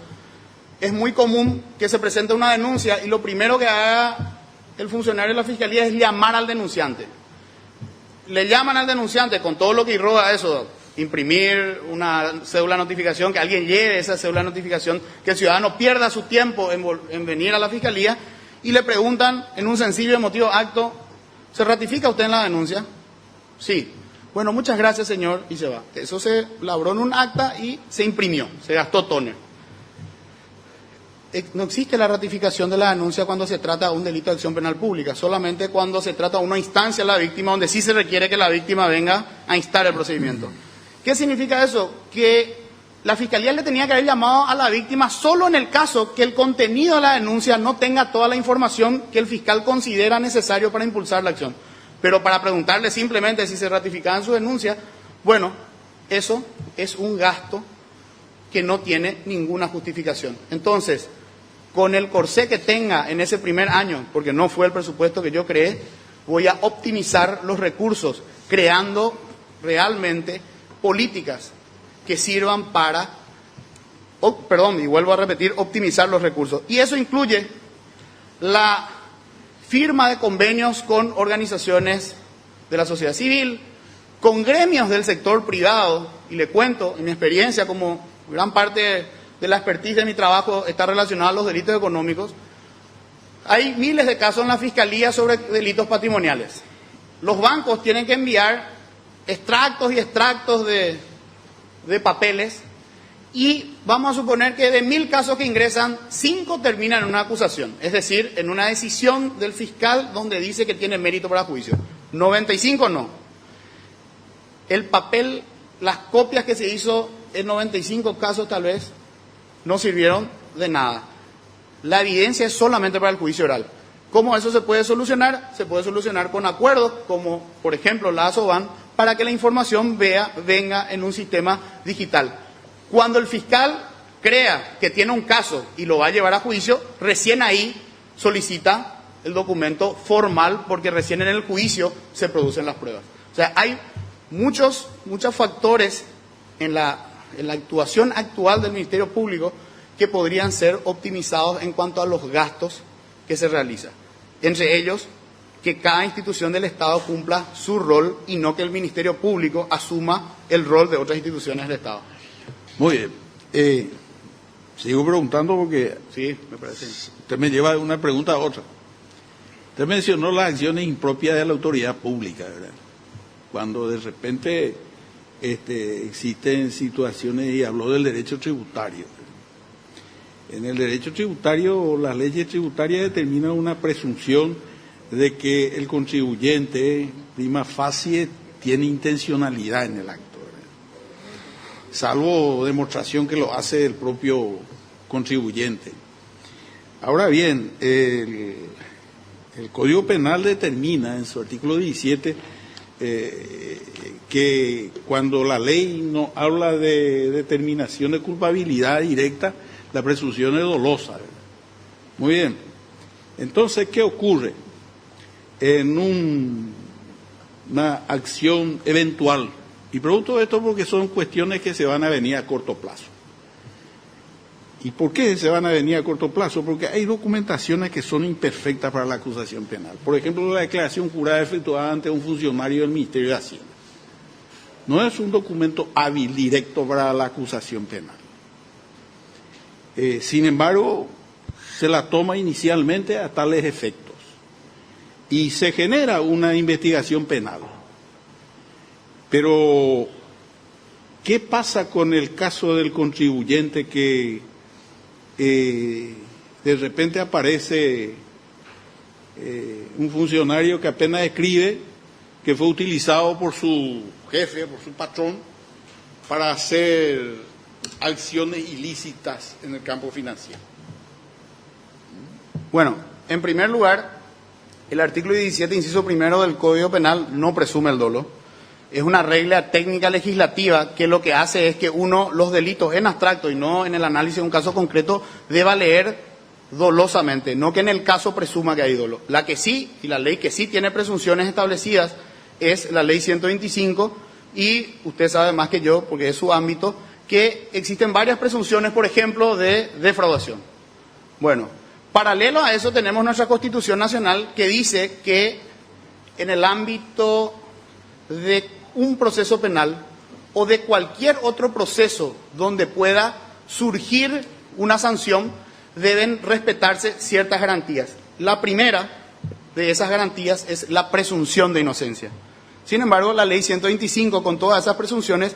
es muy común que se presente una denuncia y lo primero que haga el funcionario de la Fiscalía es llamar al denunciante. Le llaman al denunciante con todo lo que irroga eso, imprimir una cédula de notificación, que alguien lleve esa cédula de notificación, que el ciudadano pierda su tiempo en venir a la Fiscalía y le preguntan en un sencillo y emotivo acto: ¿se ratifica usted en la denuncia? Sí. Bueno, muchas gracias, señor, y se va. Eso se labró en un acta y se imprimió, se gastó tóner. No existe la ratificación de la denuncia cuando se trata de un delito de acción penal pública, solamente cuando se trata de una instancia a la víctima donde sí se requiere que la víctima venga a instar el procedimiento. ¿Qué significa eso? Que la Fiscalía le tenía que haber llamado a la víctima solo en el caso que el contenido de la denuncia no tenga toda la información que el fiscal considera necesario para impulsar la acción. Pero para preguntarle simplemente si se ratificaba en su denuncia, bueno, eso es un gasto que no tiene ninguna justificación. Entonces, con el corsé que tenga en ese primer año, porque no fue el presupuesto que yo creé, voy a optimizar los recursos, creando realmente políticas que sirvan para y vuelvo a repetir, optimizar los recursos. Y eso incluye la firma de convenios con organizaciones de la sociedad civil, con gremios del sector privado, y le cuento, en mi experiencia, como gran parte de la expertise de mi trabajo está relacionada a los delitos económicos, hay miles de casos en la Fiscalía sobre delitos patrimoniales. Los bancos tienen que enviar extractos y extractos de papeles, y vamos a suponer que de 1000 casos que ingresan, 5 terminan en una acusación, es decir, en una decisión del fiscal donde dice que tiene mérito para juicio. 95 no. El papel, las copias que se hizo en 95 casos tal vez no sirvieron de nada. La evidencia es solamente para el juicio oral. ¿Cómo eso se puede solucionar? Se puede solucionar con acuerdos, como por ejemplo la ASOBAN, para que la información venga en un sistema digital. Cuando el fiscal crea que tiene un caso y lo va a llevar a juicio, recién ahí solicita el documento formal, porque recién en el juicio se producen las pruebas. O sea, hay muchos factores en la actuación actual del Ministerio Público que podrían ser optimizados en cuanto a los gastos que se realizan. Entre ellos, que cada institución del Estado cumpla su rol y no que el Ministerio Público asuma el rol de otras instituciones del Estado. Muy bien. Sigo preguntando porque Sí, me parece. usted me lleva de una pregunta a otra. Usted mencionó las acciones impropias de la autoridad pública, ¿verdad? Cuando de repente existen situaciones, y habló del derecho tributario. En el derecho tributario, las leyes tributarias determinan una presunción de que el contribuyente, prima facie, tiene intencionalidad en el acto, ¿verdad? Salvo demostración que lo hace el propio contribuyente. Ahora bien, el Código Penal determina en su artículo 17 que cuando la ley no habla de determinación de culpabilidad directa, la presunción es dolosa, ¿verdad? Muy bien. Entonces, ¿qué ocurre en una acción eventual? Y pregunto esto porque son cuestiones que se van a venir a corto plazo. ¿Y por qué se van a venir a corto plazo? Porque hay documentaciones que son imperfectas para la acusación penal. Por ejemplo, la declaración jurada efectuada ante un funcionario del Ministerio de Hacienda. No es un documento hábil directo para la acusación penal. Sin embargo, se la toma inicialmente a tales efectos y se genera una investigación penal. Pero, ¿qué pasa con el caso del contribuyente que de repente aparece un funcionario que apenas escribe, que fue utilizado por su jefe, por su patrón, para hacer acciones ilícitas en el campo financiero? Bueno, en primer lugar, el artículo 17, inciso primero del Código Penal no presume el dolo. Es una regla técnica legislativa que lo que hace es que los delitos en abstracto y no en el análisis de un caso concreto, deba leer dolosamente, no que en el caso presuma que hay dolo. La que sí, y la ley que sí tiene presunciones establecidas, es la ley 125, y usted sabe más que yo, porque es su ámbito, que existen varias presunciones, por ejemplo, de defraudación. Bueno, paralelo a eso tenemos nuestra Constitución Nacional, que dice que en el ámbito de un proceso penal o de cualquier otro proceso donde pueda surgir una sanción, deben respetarse ciertas garantías. La primera de esas garantías es la presunción de inocencia. Sin embargo, la ley 125, con todas esas presunciones,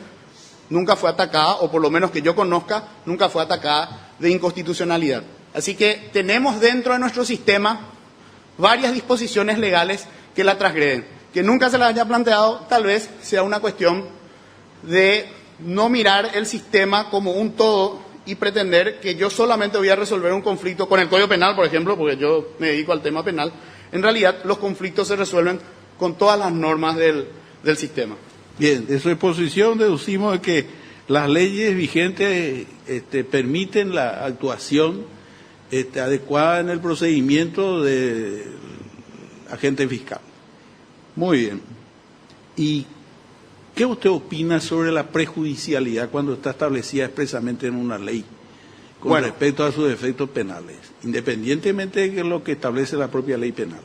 nunca fue atacada, o por lo menos que yo conozca, nunca fue atacada de inconstitucionalidad. Así que tenemos dentro de nuestro sistema varias disposiciones legales que la transgreden. Que nunca se las haya planteado, tal vez sea una cuestión de no mirar el sistema como un todo y pretender que yo solamente voy a resolver un conflicto con el Código Penal, por ejemplo, porque yo me dedico al tema penal. En realidad, los conflictos se resuelven con todas las normas del sistema. Bien, de su exposición deducimos que las leyes vigentes permiten la actuación adecuada en el procedimiento del agente fiscal. Muy bien. ¿Y qué usted opina sobre la prejudicialidad cuando está establecida expresamente en una ley? con respecto a sus efectos penales, independientemente de lo que establece la propia ley penal.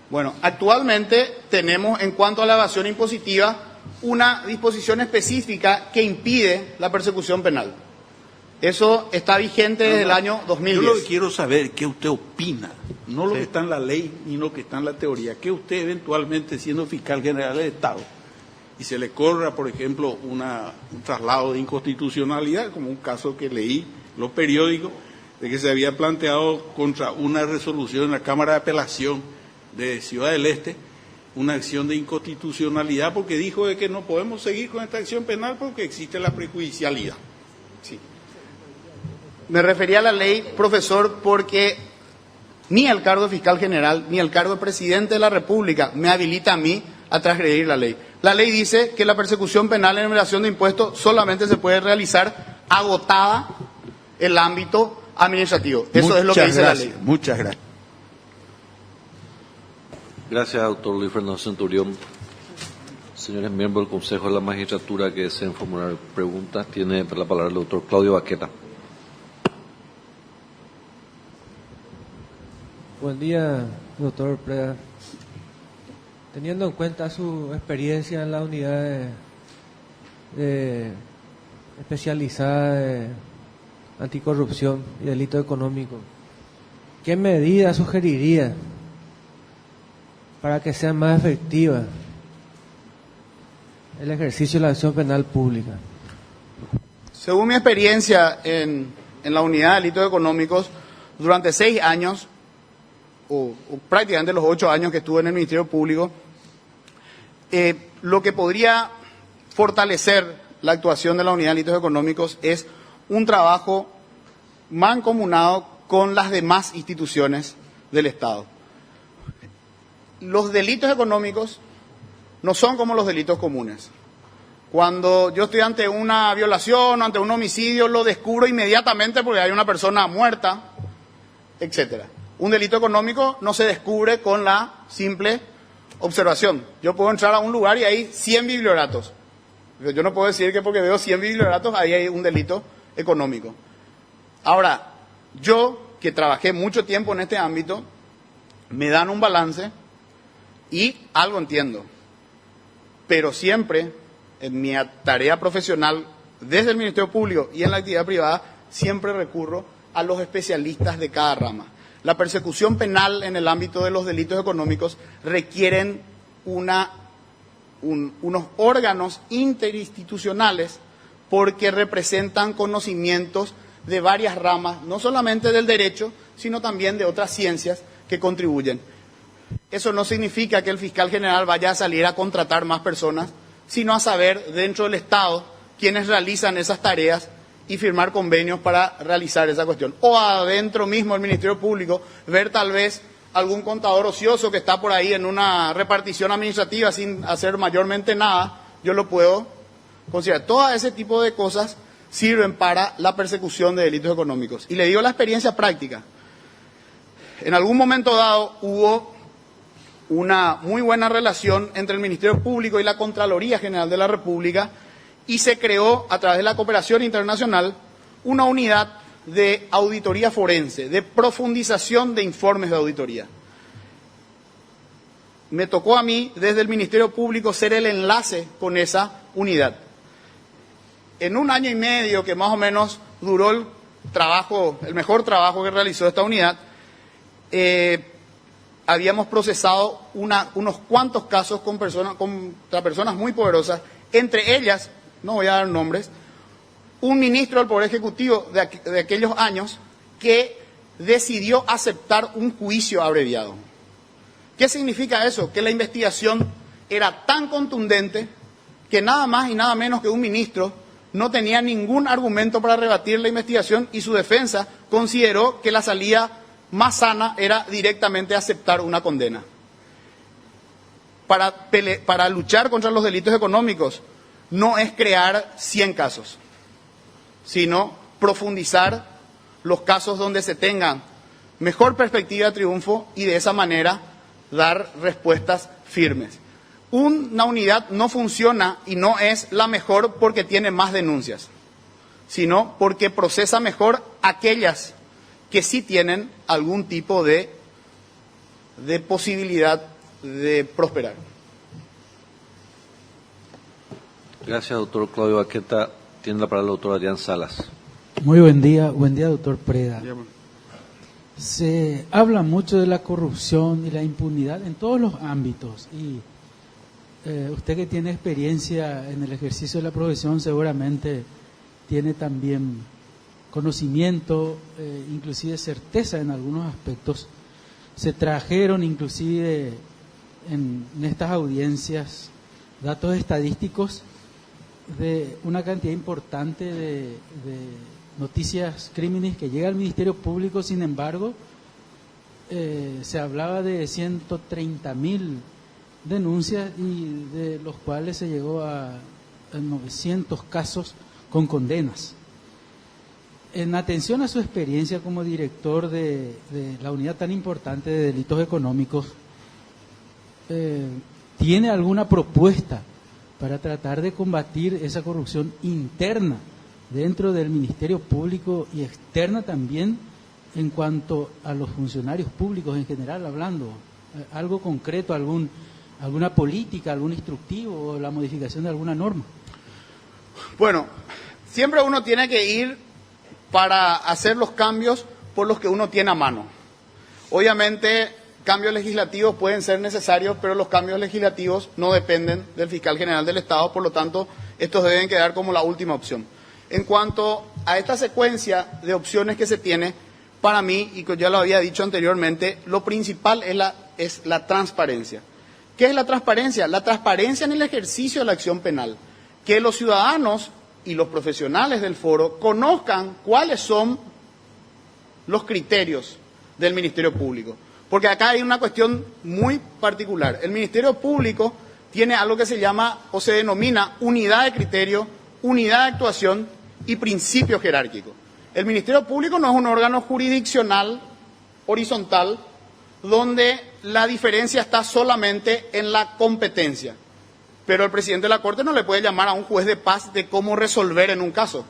Bueno, actualmente tenemos en cuanto a la evasión impositiva una disposición específica que impide la persecución penal. Eso está vigente desde el año 2010. Yo lo que quiero saber es qué usted opina, no lo que está en la ley ni lo que está en la teoría, que usted eventualmente siendo fiscal general del Estado y se le corra, por ejemplo, un traslado de inconstitucionalidad, como un caso que leí en los periódicos, de que se había planteado contra una resolución en la Cámara de Apelación de Ciudad del Este, una acción de inconstitucionalidad porque dijo de que no podemos seguir con esta acción penal porque existe la prejudicialidad. Sí. Me refería a la ley, profesor, porque ni el cargo de fiscal general ni el cargo de presidente de la República me habilita a mí a transgredir la ley. La ley dice que la persecución penal en enumeración de impuestos solamente se puede realizar agotada el ámbito administrativo. Eso es lo que dice la ley. Muchas gracias. Gracias, doctor Luis Fernando Centurión. Señores miembros del Consejo de la Magistratura que deseen formular preguntas, tiene la palabra el doctor Claudio Baqueta. Buen día, doctor Preda. Teniendo en cuenta su experiencia en la unidad especializada de anticorrupción y delito económico, ¿qué medidas sugeriría para que sea más efectiva el ejercicio de la acción penal pública? Según mi experiencia en la unidad de delitos económicos, durante 6 años, o prácticamente los 8 años que estuve en el Ministerio Público, lo que podría fortalecer la actuación de la unidad de delitos económicos es un trabajo mancomunado con las demás instituciones del Estado. Los delitos económicos no son como los delitos comunes. Cuando yo estoy ante una violación o ante un homicidio, lo descubro inmediatamente porque hay una persona muerta, etcétera. Un delito económico no se descubre con la simple observación. Yo puedo entrar a un lugar y hay 100 biblioratos. Yo no puedo decir que porque veo 100 biblioratos ahí hay un delito económico. Ahora, yo que trabajé mucho tiempo en este ámbito, me dan un balance y algo entiendo. Pero siempre, en mi tarea profesional, desde el Ministerio Público y en la actividad privada, siempre recurro a los especialistas de cada rama. La persecución penal en el ámbito de los delitos económicos requieren unos órganos interinstitucionales porque representan conocimientos de varias ramas, no solamente del derecho, sino también de otras ciencias que contribuyen. Eso no significa que el fiscal general vaya a salir a contratar más personas, sino a saber dentro del Estado quiénes realizan esas tareas y firmar convenios para realizar esa cuestión. O adentro mismo del Ministerio Público, ver tal vez algún contador ocioso que está por ahí en una repartición administrativa sin hacer mayormente nada, yo lo puedo considerar. Todo ese tipo de cosas sirven para la persecución de delitos económicos. Y le digo la experiencia práctica. En algún momento dado hubo una muy buena relación entre el Ministerio Público y la Contraloría General de la República y se creó a través de la cooperación internacional una unidad de auditoría forense, de profundización de informes de auditoría. Me tocó a mí desde el Ministerio Público ser el enlace con esa unidad. En 1 año y medio que más o menos duró el mejor trabajo que realizó esta unidad, habíamos procesado unos cuantos casos contra personas muy poderosas, entre ellas, no voy a dar nombres, un ministro del Poder Ejecutivo de aquellos años que decidió aceptar un juicio abreviado. ¿Qué significa eso? Que la investigación era tan contundente que nada más y nada menos que un ministro no tenía ningún argumento para rebatir la investigación y su defensa consideró que la salida más sana era directamente aceptar una condena. Para luchar contra los delitos económicos no es crear 100 casos, sino profundizar los casos donde se tengan mejor perspectiva de triunfo y de esa manera dar respuestas firmes. Una unidad no funciona y no es la mejor porque tiene más denuncias, sino porque procesa mejor aquellas que sí tienen algún tipo de posibilidad de prosperar. Gracias, doctor Claudio Baqueta. Tiene la palabra el doctor Adrián Salas. Muy buen día, doctor Preda. Se habla mucho de la corrupción y la impunidad en todos los ámbitos y usted que tiene experiencia en el ejercicio de la profesión seguramente tiene también conocimiento, inclusive certeza en algunos aspectos. Se trajeron inclusive en estas audiencias datos estadísticos de una cantidad importante de noticias crímenes que llega al Ministerio Público. Sin embargo, se hablaba de 130.000 denuncias y de los cuales se llegó a 900 casos con condenas. En atención a su experiencia como director de la unidad tan importante de delitos económicos, ¿tiene alguna propuesta para tratar de combatir esa corrupción interna dentro del Ministerio Público y externa también en cuanto a los funcionarios públicos en general, hablando? ¿Algo concreto, alguna política, algún instructivo o la modificación de alguna norma? Bueno, siempre uno tiene que ir para hacer los cambios por los que uno tiene a mano. Obviamente, cambios legislativos pueden ser necesarios, pero los cambios legislativos no dependen del fiscal general del Estado, por lo tanto, estos deben quedar como la última opción. En cuanto a esta secuencia de opciones que se tiene, para mí, y que ya lo había dicho anteriormente, lo principal es la transparencia. ¿Qué es la transparencia? La transparencia en el ejercicio de la acción penal. Que los ciudadanos y los profesionales del foro conozcan cuáles son los criterios del Ministerio Público. Porque acá hay una cuestión muy particular. El Ministerio Público tiene algo que se llama o se denomina unidad de criterio, unidad de actuación y principio jerárquico. El Ministerio Público no es un órgano jurisdiccional horizontal donde la diferencia está solamente en la competencia. Pero el presidente de la Corte no le puede llamar a un juez de paz de cómo resolver en un caso.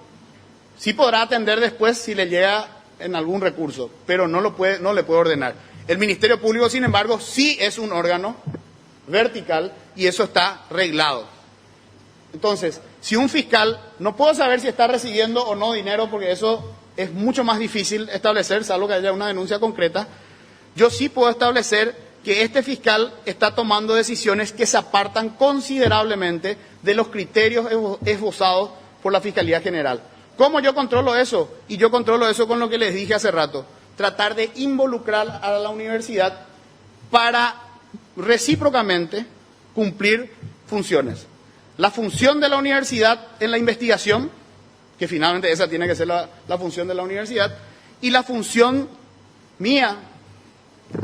Sí podrá atender después si le llega en algún recurso, pero no le puede ordenar. El Ministerio Público, sin embargo, sí es un órgano vertical y eso está reglado. Entonces, si un fiscal, no puedo saber si está recibiendo o no dinero, porque eso es mucho más difícil establecer, salvo que haya una denuncia concreta. Yo sí puedo establecer que este fiscal está tomando decisiones que se apartan considerablemente de los criterios esbozados por la Fiscalía General. ¿Cómo yo controlo eso? Y yo controlo eso con lo que les dije hace rato. Tratar de involucrar a la universidad para recíprocamente cumplir funciones. La función de la universidad en la investigación, que finalmente esa tiene que ser la función de la universidad, y la función mía,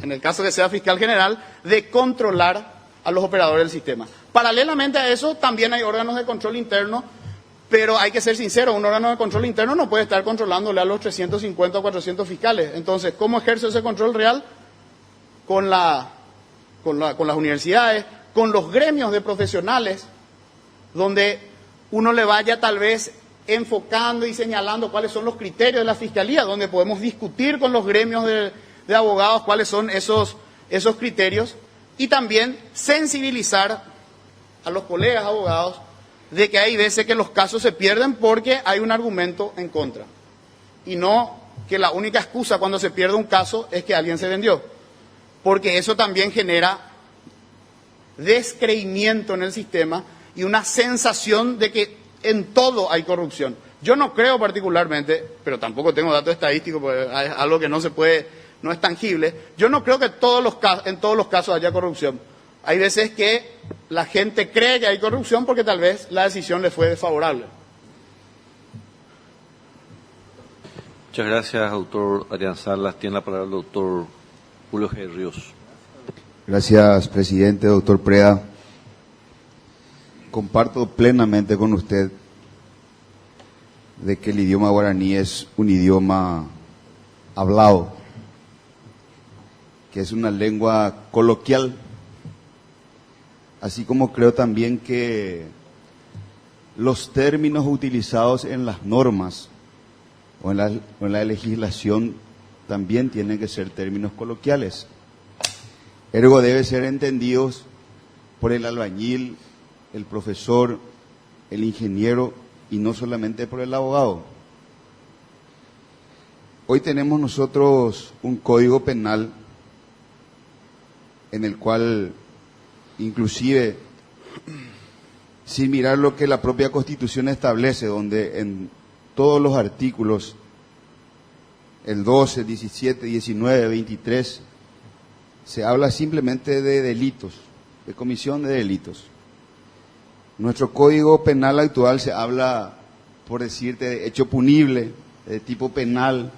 en el caso que sea fiscal general, de controlar a los operadores del sistema. Paralelamente a eso, también hay órganos de control interno, pero hay que ser sincero, un órgano de control interno no puede estar controlándole a los 350 o 400 fiscales. Entonces, ¿cómo ejerce ese control real? Con las universidades, con los gremios de profesionales, donde uno le vaya tal vez enfocando y señalando cuáles son los criterios de la Fiscalía, donde podemos discutir con los gremios de abogados cuáles son esos criterios, y también sensibilizar a los colegas abogados de que hay veces que los casos se pierden porque hay un argumento en contra, y no que la única excusa cuando se pierde un caso es que alguien se vendió, porque eso también genera descreimiento en el sistema y una sensación de que en todo hay corrupción. Yo no creo particularmente, pero tampoco tengo datos estadísticos porque es algo que no se puede, no es tangible. Yo no creo que en todos los casos haya corrupción. Hay veces que la gente cree que hay corrupción porque tal vez la decisión le fue desfavorable. Muchas gracias, doctor Adrián Salas. Tiene la palabra el doctor Julio G. Ríos. Gracias, presidente, doctor Preda. Comparto plenamente con usted de que el idioma guaraní es un idioma hablado, que es una lengua coloquial, así como creo también que los términos utilizados en las normas o en la legislación también tienen que ser términos coloquiales. Ergo debe ser entendidos por el albañil, el profesor, el ingeniero y no solamente por el abogado. Hoy tenemos nosotros un código penal en el cual inclusive, sin mirar lo que la propia Constitución establece, donde en todos los artículos, el 12, 17, 19, 23, se habla simplemente de delitos, de comisión de delitos. Nuestro Código Penal actual se habla, por decirte, de hecho punible, de tipo penal,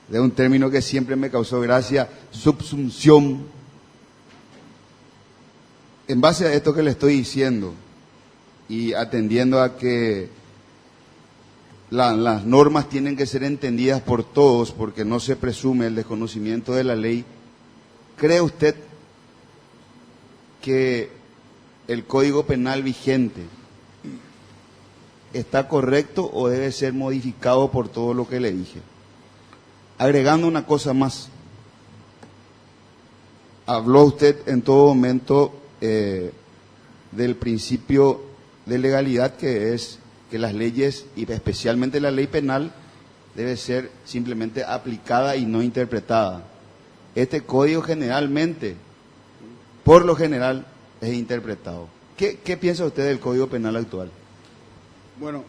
de un término que siempre me causó gracia, subsunción. En base a esto que le estoy diciendo, y atendiendo a que las normas tienen que ser entendidas por todos, porque no se presume el desconocimiento de la ley, ¿cree usted que el Código Penal vigente está correcto o debe ser modificado por todo lo que le dije? Agregando una cosa más, habló usted en todo momento del principio de legalidad, que es que las leyes, y especialmente la ley penal, debe ser simplemente aplicada y no interpretada. Este código generalmente, por lo general, es interpretado. ¿Qué piensa usted del Código Penal actual? Bueno,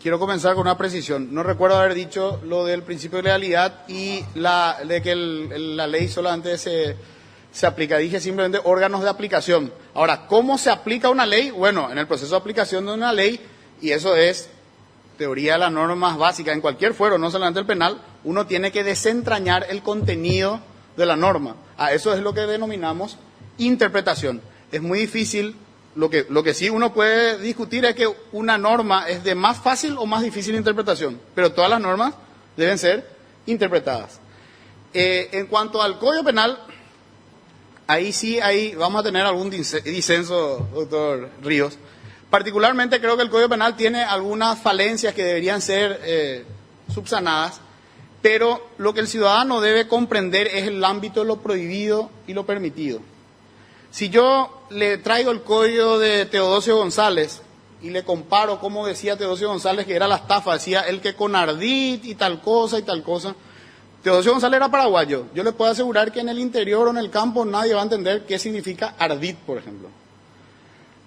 quiero comenzar con una precisión. No recuerdo haber dicho lo del principio de legalidad y de que la ley solamente se aplica. Dije simplemente órganos de aplicación. Ahora, ¿cómo se aplica una ley? Bueno, en el proceso de aplicación de una ley, y eso es teoría de las normas básicas en cualquier fuero, no solamente el penal, uno tiene que desentrañar el contenido de la norma. A eso es lo que denominamos interpretación. Es muy difícil, lo que sí uno puede discutir es que una norma es de más fácil o más difícil interpretación, pero todas las normas deben ser interpretadas. En cuanto al Código Penal, ahí sí vamos a tener algún disenso, doctor Ríos. Particularmente creo que el Código Penal tiene algunas falencias que deberían ser subsanadas, pero lo que el ciudadano debe comprender es el ámbito de lo prohibido y lo permitido. Si yo le traigo el código de Teodosio González y le comparo cómo decía Teodosio González que era la estafa, decía el que con ardid y tal cosa, Teodosio González era paraguayo. Yo le puedo asegurar que en el interior o en el campo nadie va a entender qué significa ardid, por ejemplo.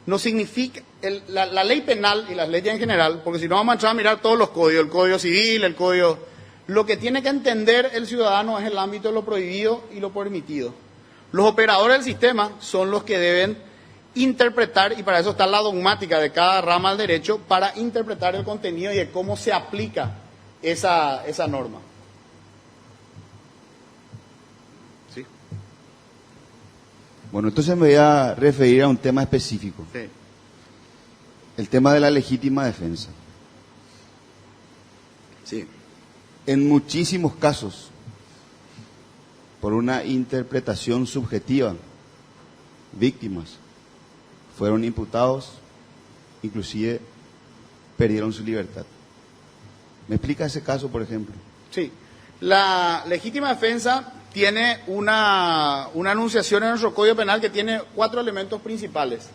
No significa, la ley penal y las leyes en general, porque si no vamos a entrar a mirar todos los códigos, el código civil, el código... Lo que tiene que entender el ciudadano es el ámbito de lo prohibido y lo permitido. Los operadores del sistema son los que deben interpretar, y para eso está la dogmática de cada rama del derecho, para interpretar el contenido y de cómo se aplica esa norma. ¿Sí? Bueno, entonces me voy a referir a un tema específico. Sí. El tema de la legítima defensa. Sí. En muchísimos casos, por una interpretación subjetiva, víctimas fueron imputados, inclusive perdieron su libertad. ¿Me explica ese caso, por ejemplo? Sí. La legítima defensa tiene una anunciación en nuestro Código Penal que tiene 4 elementos principales.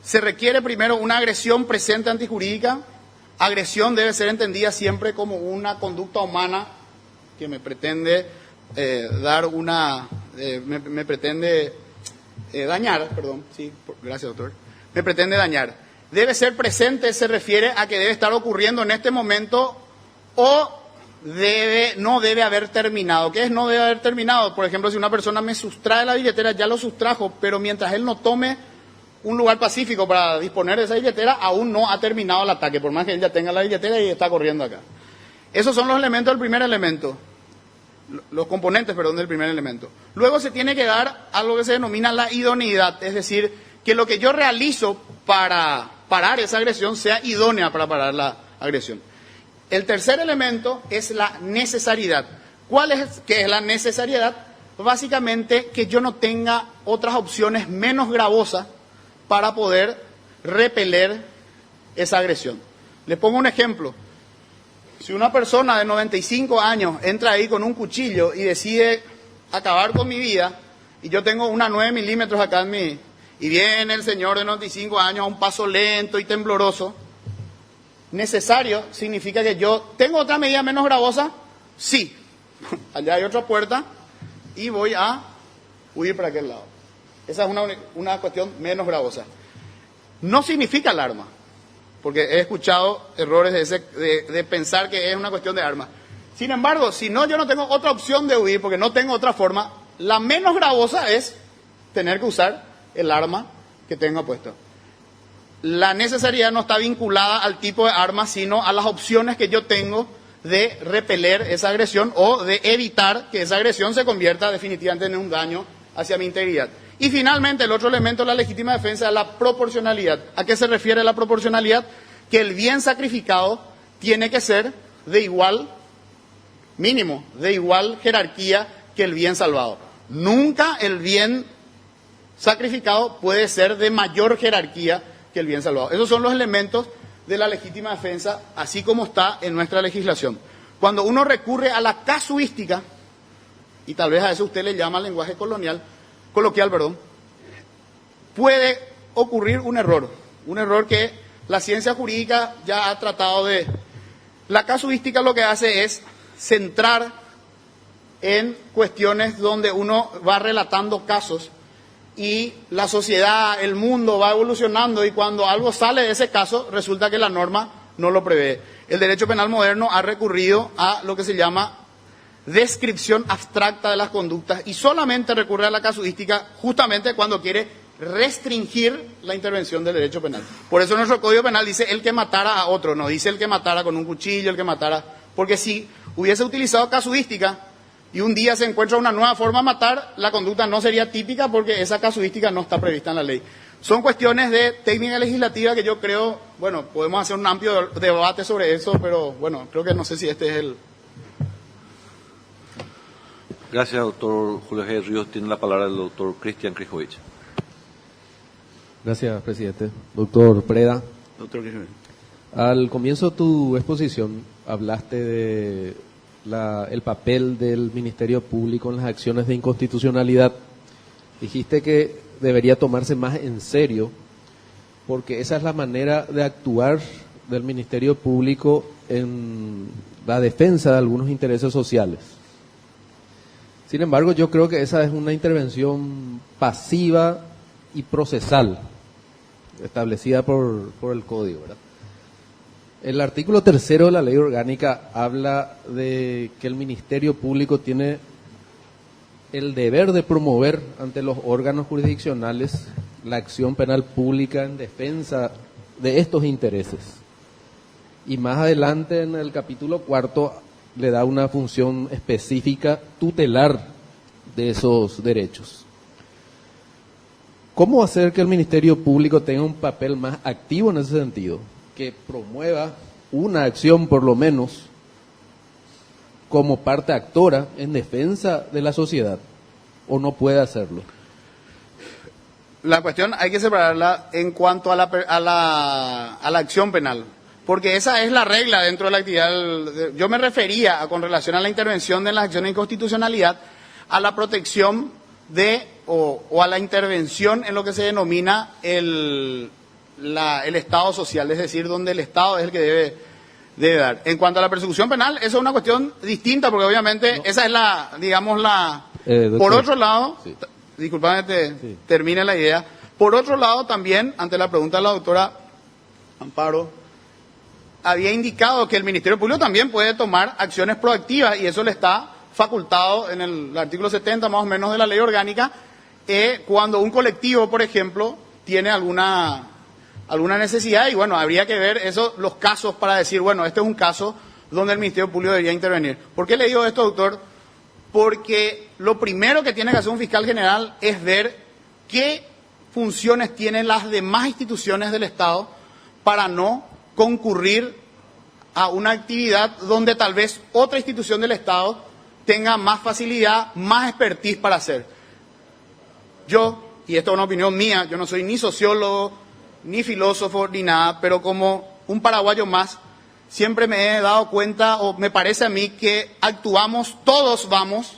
Se requiere primero una agresión presente antijurídica. Agresión debe ser entendida siempre como una conducta humana que me pretende me pretende dañar, gracias doctor, me pretende dañar. Debe ser presente, se refiere a que debe estar ocurriendo en este momento o no debe haber terminado. ¿Qué es no debe haber terminado? Por ejemplo, si una persona me sustrae la billetera, ya lo sustrajo, pero mientras él no tome un lugar pacífico para disponer de esa billetera, aún no ha terminado el ataque, por más que él ya tenga la billetera y está corriendo acá. Esos son los elementos del primer elemento, los componentes, perdón, del primer elemento. Luego se tiene que dar algo que se denomina la idoneidad, es decir, que lo que yo realizo para parar esa agresión sea idónea para parar la agresión. El tercer elemento es la necesariedad. ¿Qué es la necesariedad? Básicamente que yo no tenga otras opciones menos gravosas para poder repeler esa agresión. Les pongo un ejemplo. Si una persona de 95 años entra ahí con un cuchillo y decide acabar con mi vida, y yo tengo una 9 milímetros acá en mi... y viene el señor de 95 años a un paso lento y tembloroso, necesario significa que yo tengo otra medida menos gravosa, sí, allá hay otra puerta y voy a huir para aquel lado. Esa es una cuestión menos gravosa. No significa el arma, porque he escuchado errores de pensar que es una cuestión de arma. Sin embargo, si no, yo no tengo otra opción de huir, porque no tengo otra forma, la menos gravosa es tener que usar el arma que tengo puesto. La necesidad no está vinculada al tipo de arma, sino a las opciones que yo tengo de repeler esa agresión o de evitar que esa agresión se convierta definitivamente en un daño hacia mi integridad. Y finalmente, el otro elemento de la legítima defensa es la proporcionalidad. ¿A qué se refiere la proporcionalidad? Que el bien sacrificado tiene que ser de igual mínimo, de igual jerarquía que el bien salvado. Nunca el bien sacrificado puede ser de mayor jerarquía que el bien salvado. Esos son los elementos de la legítima defensa, así como está en nuestra legislación. Cuando uno recurre a la casuística, y tal vez a eso usted le llama lenguaje coloquial, puede ocurrir un error que la ciencia jurídica ya ha tratado de... La casuística lo que hace es centrar en cuestiones donde uno va relatando casos y la sociedad, el mundo va evolucionando y cuando algo sale de ese caso resulta que la norma no lo prevé. El derecho penal moderno ha recurrido a lo que se llama descripción abstracta de las conductas y solamente recurre a la casuística justamente cuando quiere restringir la intervención del derecho penal. Por eso nuestro Código Penal dice el que matara a otro, no dice el que matara con un cuchillo, el que matara... Porque si hubiese utilizado casuística y un día se encuentra una nueva forma de matar, la conducta no sería típica porque esa casuística no está prevista en la ley. Son cuestiones de técnica legislativa que yo creo, bueno, podemos hacer un amplio debate sobre eso, pero bueno, creo que no sé si este es el... Gracias, doctor Julio G. Ríos. Tiene la palabra el doctor Cristian Krijovich. Gracias, presidente. Doctor Preda, Doctor Krijovich. al comienzo de tu exposición hablaste de el papel del Ministerio Público en las acciones de inconstitucionalidad. Dijiste que debería tomarse más en serio porque esa es la manera de actuar del Ministerio Público en la defensa de algunos intereses sociales. Sin embargo, yo creo que esa es una intervención pasiva y procesal establecida por el Código, ¿verdad? El artículo 3 de la Ley Orgánica habla de que el Ministerio Público tiene el deber de promover ante los órganos jurisdiccionales la acción penal pública en defensa de estos intereses. Y más adelante en el capítulo 4 le da una función específica tutelar de esos derechos. ¿Cómo hacer que el Ministerio Público tenga un papel más activo en ese sentido? Que promueva una acción por lo menos como parte actora en defensa de la sociedad, o no puede hacerlo. La cuestión hay que separarla en cuanto a la acción penal, porque esa es la regla dentro de la actividad. Yo me refería, con relación a la intervención de las acciones de inconstitucionalidad, a la protección de o a la intervención en lo que se denomina el Estado social, es decir, donde el Estado es el que debe dar. En cuanto a la persecución penal, eso es una cuestión distinta, porque obviamente esa es por otro lado, sí. Disculpame, termine la idea. Por otro lado, también, ante la pregunta de la doctora Amparo, había indicado que el Ministerio Público también puede tomar acciones proactivas, y eso le está facultado en el artículo 70 más o menos de la Ley Orgánica, cuando un colectivo, por ejemplo, tiene alguna necesidad, y bueno, habría que ver los casos para decir, bueno, este es un caso donde el Ministerio Público debería intervenir. ¿Por qué le digo esto, doctor? Porque lo primero que tiene que hacer un fiscal general es ver qué funciones tienen las demás instituciones del Estado para no concurrir a una actividad donde tal vez otra institución del Estado tenga más facilidad, más expertise para hacer. Yo, y esto es una opinión mía, yo no soy ni sociólogo, ni filósofo, ni nada, pero como un paraguayo más, siempre me he dado cuenta, o me parece a mí, que actuamos, todos vamos,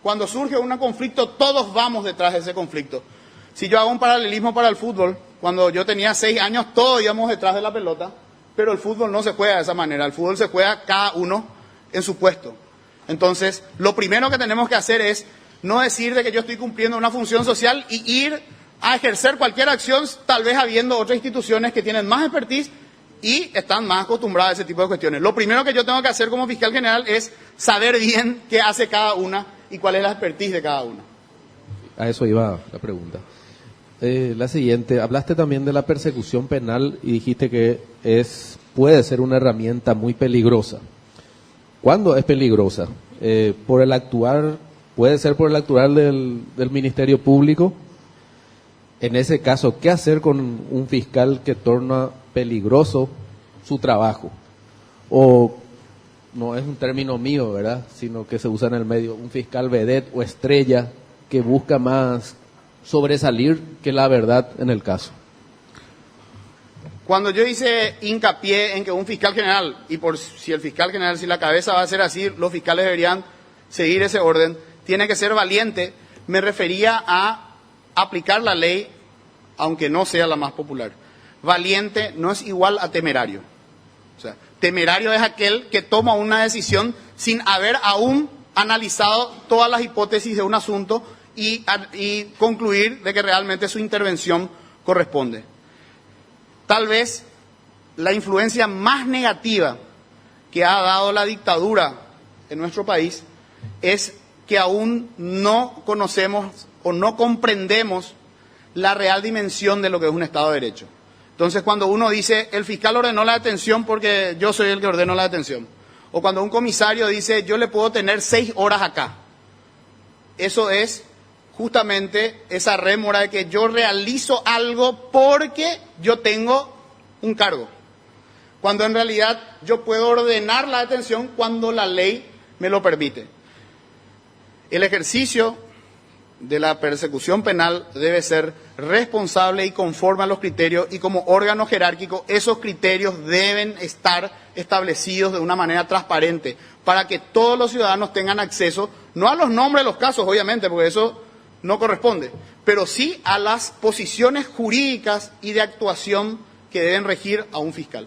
cuando surge un conflicto, todos vamos detrás de ese conflicto. Si yo hago un paralelismo para el fútbol, cuando yo tenía 6 años, todos íbamos detrás de la pelota, pero el fútbol no se juega de esa manera, el fútbol se juega cada uno en su puesto. Entonces, lo primero que tenemos que hacer es no decir de que yo estoy cumpliendo una función social y ir a ejercer cualquier acción, tal vez habiendo otras instituciones que tienen más expertise y están más acostumbradas a ese tipo de cuestiones. Lo primero que yo tengo que hacer como fiscal general es saber bien qué hace cada una y cuál es la expertise de cada una. A eso iba la pregunta. La siguiente, hablaste también de la persecución penal y dijiste que puede ser una herramienta muy peligrosa. ¿Cuándo es peligrosa? Puede ser por el actuar del Ministerio Público. En ese caso, ¿qué hacer con un fiscal que torna peligroso su trabajo? O no es un término mío, ¿verdad? Sino que se usa en el medio, un fiscal vedette o estrella que busca más sobresalir que la verdad en el caso. Cuando yo hice hincapié en que un fiscal general, y si el fiscal general, si la cabeza va a ser así, los fiscales deberían seguir ese orden, tiene que ser valiente, me refería a aplicar la ley, aunque no sea la más popular. Valiente no es igual a temerario. O sea, temerario es aquel que toma una decisión sin haber aún analizado todas las hipótesis de un asunto y concluir de que realmente su intervención corresponde. Tal vez la influencia más negativa que ha dado la dictadura en nuestro país es que aún no conocemos o no comprendemos la real dimensión de lo que es un Estado de Derecho. Entonces, cuando uno dice, el fiscal ordenó la detención porque yo soy el que ordenó la detención, o cuando un comisario dice, yo le puedo tener 6 horas acá, eso es justamente esa rémora de que yo realizo algo porque yo tengo un cargo, cuando en realidad yo puedo ordenar la detención cuando la ley me lo permite. El ejercicio de la persecución penal debe ser responsable y conforme a los criterios, y como órgano jerárquico esos criterios deben estar establecidos de una manera transparente para que todos los ciudadanos tengan acceso, no a los nombres de los casos, obviamente, porque eso no corresponde, pero sí a las posiciones jurídicas y de actuación que deben regir a un fiscal.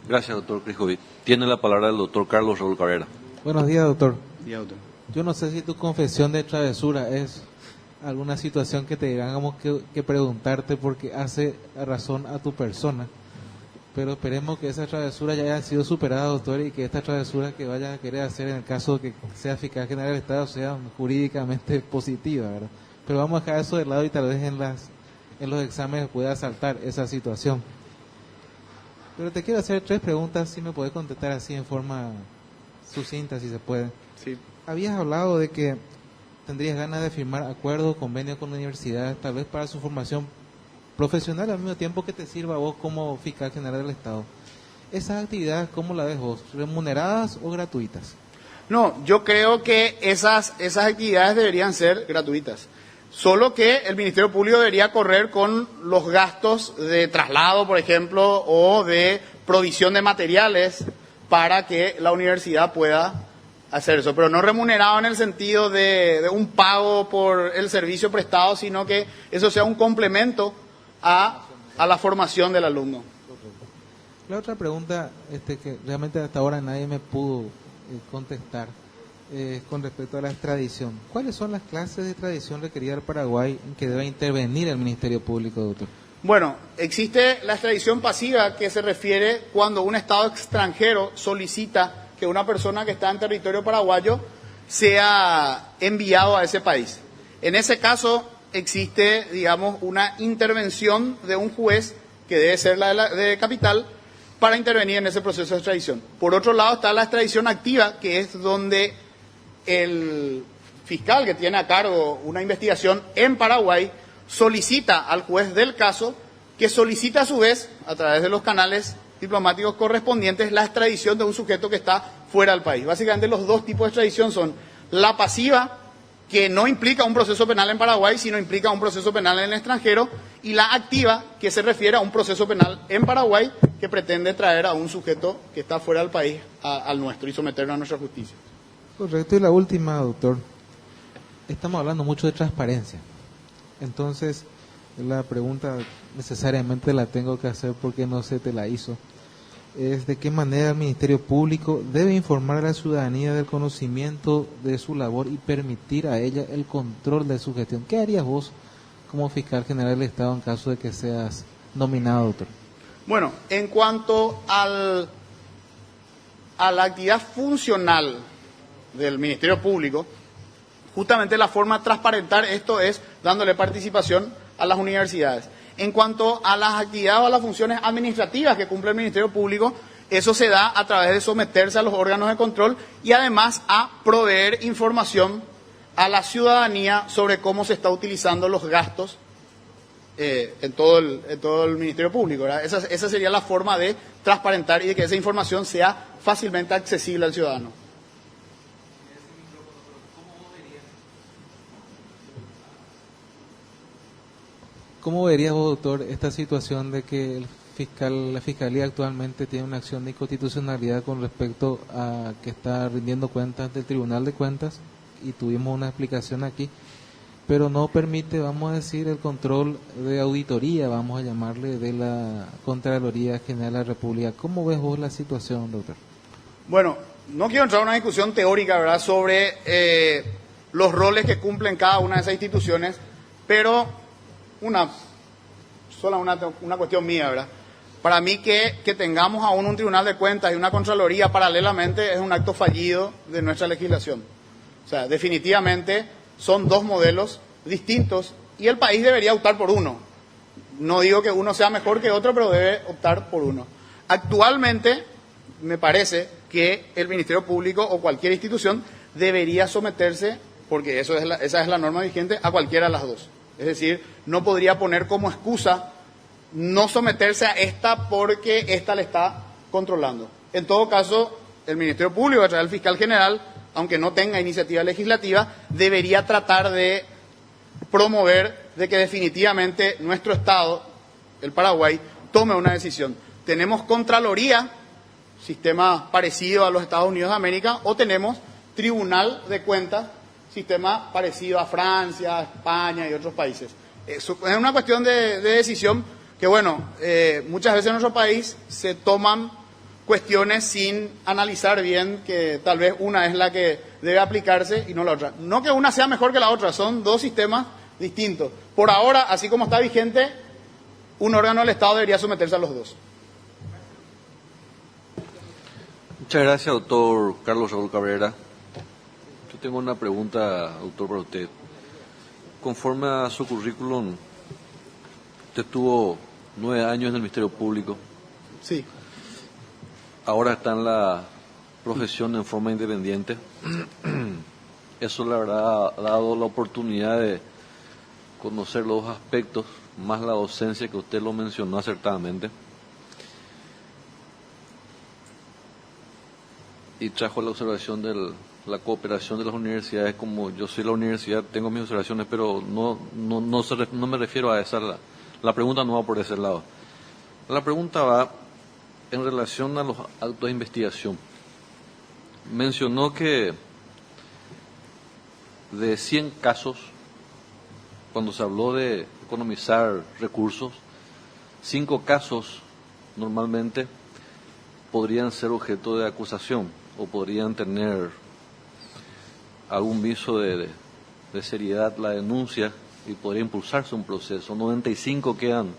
Gracias, doctor Criscovit. Tiene la palabra el doctor Carlos Raúl Carrera. Buenos días, doctor. Sí, doctor. Yo no sé si tu confesión de travesura es alguna situación que tengamos que preguntarte porque hace razón a tu persona, pero esperemos que esa travesura ya haya sido superada, doctor, y que esta travesura que vaya a querer hacer en el caso de que sea fiscal general del Estado sea jurídicamente positiva, ¿verdad? Pero vamos a dejar eso de lado y tal vez en los exámenes pueda saltar esa situación. Pero te quiero hacer 3 preguntas, si me puedes contestar así en forma sucinta, si se puede. Sí. Habías hablado de que tendrías ganas de firmar acuerdos, convenios con la universidad, tal vez para su formación profesional, al mismo tiempo que te sirva a vos como fiscal general del Estado. ¿Esas actividades cómo las ves vos? ¿Remuneradas o gratuitas? No, yo creo que esas actividades deberían ser gratuitas. Solo que el Ministerio Público debería correr con los gastos de traslado, por ejemplo, o de provisión de materiales para que la universidad pueda hacer eso. Pero no remunerado en el sentido de un pago por el servicio prestado, sino que eso sea un complemento a la formación del alumno. La otra pregunta que realmente hasta ahora nadie me pudo contestar con respecto a la extradición. ¿Cuáles son las clases de extradición requeridas al Paraguay en que debe intervenir el Ministerio Público, doctor? Bueno, existe la extradición pasiva, que se refiere cuando un Estado extranjero solicita que una persona que está en territorio paraguayo sea enviado a ese país. En ese caso existe, digamos, una intervención de un juez, que debe ser la de capital, para intervenir en ese proceso de extradición. Por otro lado está la extradición activa, que es donde el fiscal que tiene a cargo una investigación en Paraguay solicita al juez del caso, que solicita a su vez, a través de los canales diplomáticos correspondientes, la extradición de un sujeto que está fuera del país. Básicamente los 2 tipos de extradición son la pasiva, que no implica un proceso penal en Paraguay, sino implica un proceso penal en el extranjero, y la activa, que se refiere a un proceso penal en Paraguay que pretende traer a un sujeto que está fuera del país al nuestro y someterlo a nuestra justicia. Correcto. Y la última, doctor. Estamos hablando mucho de transparencia. Entonces, la pregunta necesariamente la tengo que hacer porque no se te la hizo. Es de qué manera el Ministerio Público debe informar a la ciudadanía del conocimiento de su labor y permitir a ella el control de su gestión. ¿Qué harías vos como fiscal general del Estado en caso de que seas nominado, doctor? Bueno, en cuanto a la actividad funcional del Ministerio Público, justamente la forma de transparentar esto es dándole participación a las universidades. En cuanto a las actividades o a las funciones administrativas que cumple el Ministerio Público, eso se da a través de someterse a los órganos de control y además a proveer información a la ciudadanía sobre cómo se está utilizando los gastos en todo el Ministerio Público, ¿verdad? Esa sería la forma de transparentar y de que esa información sea fácilmente accesible al ciudadano. ¿Cómo verías vos, doctor, esta situación de que la Fiscalía actualmente tiene una acción de inconstitucionalidad con respecto a que está rindiendo cuentas del Tribunal de Cuentas, y tuvimos una explicación aquí, pero no permite, vamos a decir, el control de auditoría, vamos a llamarle, de la Contraloría General de la República? ¿Cómo ves vos la situación, doctor? Bueno, no quiero entrar en una discusión teórica, ¿verdad?, sobre los roles que cumplen cada una de esas instituciones, pero una cuestión mía, ¿verdad? Para mí que tengamos aún un Tribunal de Cuentas y una Contraloría paralelamente es un acto fallido de nuestra legislación. O sea, definitivamente son dos modelos distintos y el país debería optar por uno. No digo que uno sea mejor que otro, pero debe optar por uno. Actualmente, me parece que el Ministerio Público o cualquier institución debería someterse, porque esa es la norma vigente, a cualquiera de las dos. Es decir, no podría poner como excusa no someterse a esta porque esta le está controlando. En todo caso, el Ministerio Público, a través del fiscal general, aunque no tenga iniciativa legislativa, debería tratar de promover de que definitivamente nuestro Estado, el Paraguay, tome una decisión. Tenemos Contraloría, sistema parecido a los Estados Unidos de América, o tenemos Tribunal de Cuentas, sistema parecido a Francia, España y otros países. Es una cuestión de decisión que, bueno, muchas veces en nuestro país se toman cuestiones sin analizar bien que tal vez una es la que debe aplicarse y no la otra. No que una sea mejor que la otra, son dos sistemas distintos. Por ahora, así como está vigente, un órgano del Estado debería someterse a los dos. Muchas gracias, doctor Carlos Raúl Cabrera. Yo tengo una pregunta, doctor, para usted. Conforme a su currículum, usted estuvo 9 años en el Ministerio Público. Sí. Ahora está en la profesión en forma independiente. Eso le habrá dado la oportunidad de conocer los dos aspectos, más la docencia que usted lo mencionó acertadamente. Y trajo la observación de la cooperación de las universidades. Como yo soy la universidad, tengo mis observaciones, pero no me refiero a esa. La pregunta no va por ese lado. La pregunta va en relación a los actos de investigación. Mencionó que de 100 casos, cuando se habló de economizar recursos, 5 casos normalmente podrían ser objeto de acusación o podrían tener algún viso de seriedad la denuncia y podría impulsarse un proceso. 95 quedan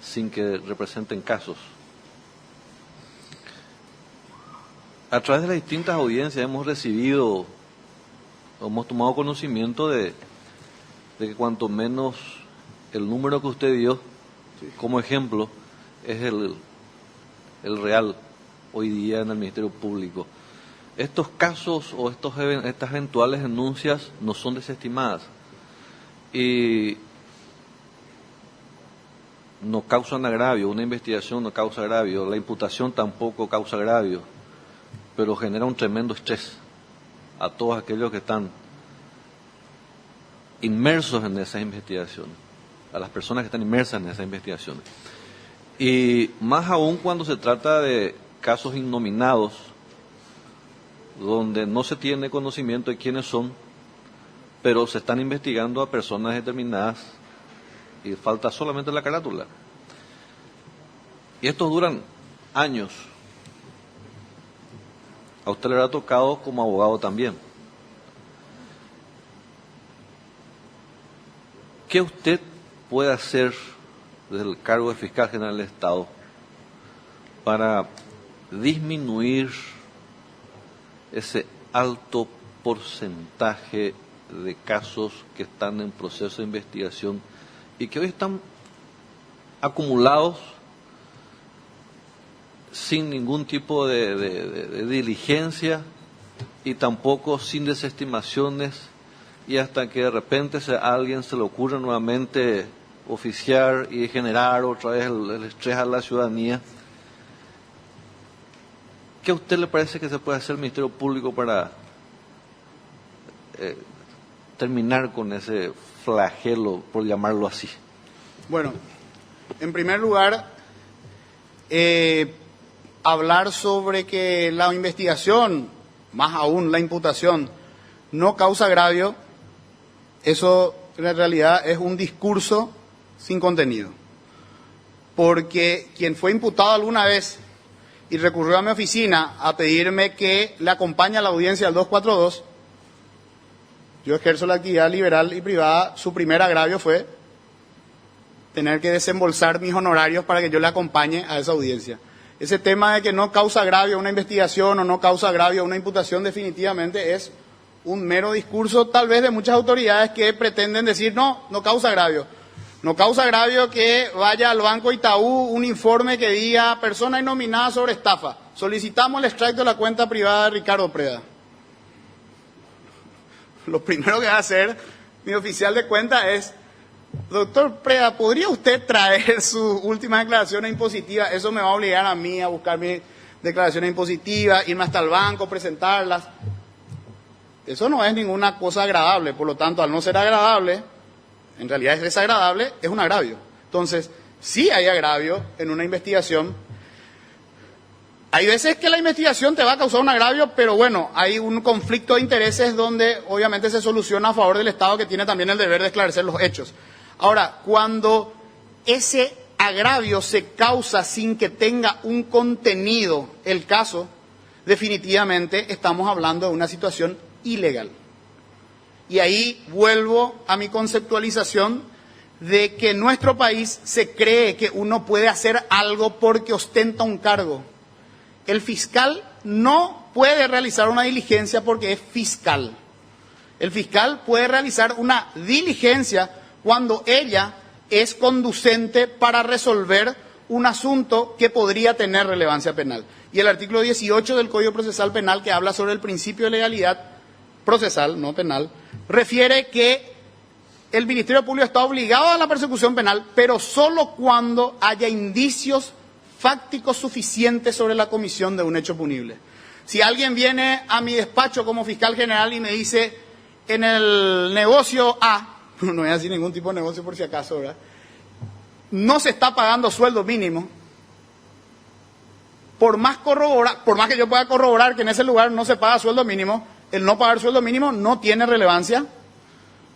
sin que representen casos. A través de las distintas audiencias hemos tomado conocimiento de que cuanto menos el número que usted dio como ejemplo es el real hoy día en el Ministerio Público. Estos casos o estas eventuales denuncias no son desestimadas y no causan agravio. Una investigación no causa agravio, la imputación tampoco causa agravio, pero genera un tremendo estrés a todos aquellos que están inmersos en esas investigaciones, a las personas que están inmersas en esas investigaciones. Y más aún cuando se trata de casos innominados, donde no se tiene conocimiento de quiénes son, pero se están investigando a personas determinadas y falta solamente la carátula. Y estos duran años. A usted le habrá tocado como abogado también. ¿Qué usted puede hacer desde el cargo de Fiscal General del Estado para disminuir ese alto porcentaje de casos que están en proceso de investigación y que hoy están acumulados sin ningún tipo de diligencia y tampoco sin desestimaciones, y hasta que de repente a alguien se le ocurre nuevamente oficiar y generar otra vez el estrés a la ciudadanía? ¿Qué a usted le parece que se puede hacer el Ministerio Público para terminar con ese flagelo, por llamarlo así? Bueno, en primer lugar, hablar sobre que la investigación, más aún la imputación, no causa agravio, eso en realidad es un discurso sin contenido. Porque quien fue imputado alguna vez y recurrió a mi oficina a pedirme que le acompañe a la audiencia del 242, yo ejerzo la actividad liberal y privada, su primer agravio fue tener que desembolsar mis honorarios para que yo le acompañe a esa audiencia. Ese tema de que no causa agravio una investigación o no causa agravio una imputación definitivamente es un mero discurso tal vez de muchas autoridades que pretenden decir no causa agravio. No causa agravio que vaya al Banco Itaú un informe que diga persona innominada sobre estafa. Solicitamos el extracto de la cuenta privada de Ricardo Preda. Lo primero que va a hacer mi oficial de cuenta es: doctor Preda, ¿podría usted traer sus últimas declaraciones impositivas? Eso me va a obligar a mí a buscar mis declaraciones impositivas, irme hasta el banco, presentarlas. Eso no es ninguna cosa agradable. Por lo tanto, al no ser agradable, en realidad es desagradable, es un agravio. Entonces, sí hay agravio en una investigación. Hay veces que la investigación te va a causar un agravio, pero bueno, hay un conflicto de intereses donde obviamente se soluciona a favor del Estado, que tiene también el deber de esclarecer los hechos. Ahora, cuando ese agravio se causa sin que tenga un contenido el caso, definitivamente estamos hablando de una situación ilegal. Y ahí vuelvo a mi conceptualización de que en nuestro país se cree que uno puede hacer algo porque ostenta un cargo. El fiscal no puede realizar una diligencia porque es fiscal. El fiscal puede realizar una diligencia cuando ella es conducente para resolver un asunto que podría tener relevancia penal. Y el artículo 18 del Código Procesal Penal, que habla sobre el principio de legalidad procesal, no penal, refiere que el Ministerio Público está obligado a la persecución penal, pero solo cuando haya indicios fácticos suficientes sobre la comisión de un hecho punible. Si alguien viene a mi despacho como fiscal general y me dice, en el negocio A, no voy a decir ningún tipo de negocio por si acaso, ¿verdad?, no se está pagando sueldo mínimo, por más que yo pueda corroborar que en ese lugar no se paga sueldo mínimo, el no pagar sueldo mínimo no tiene relevancia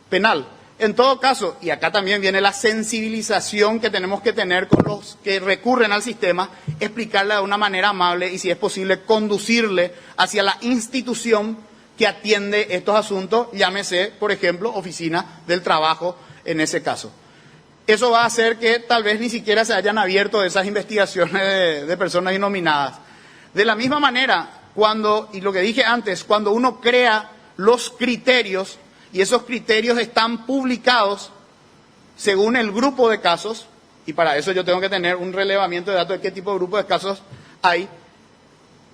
penal. En todo caso, y acá también viene la sensibilización que tenemos que tener con los que recurren al sistema, explicarle de una manera amable y, si es posible, conducirle hacia la institución que atiende estos asuntos, llámese, por ejemplo, Oficina del Trabajo en ese caso. Eso va a hacer que tal vez ni siquiera se hayan abierto esas investigaciones de personas innominadas. De la misma manera, y lo que dije antes, cuando uno crea los criterios, y esos criterios están publicados según el grupo de casos, y para eso yo tengo que tener un relevamiento de datos de qué tipo de grupo de casos hay,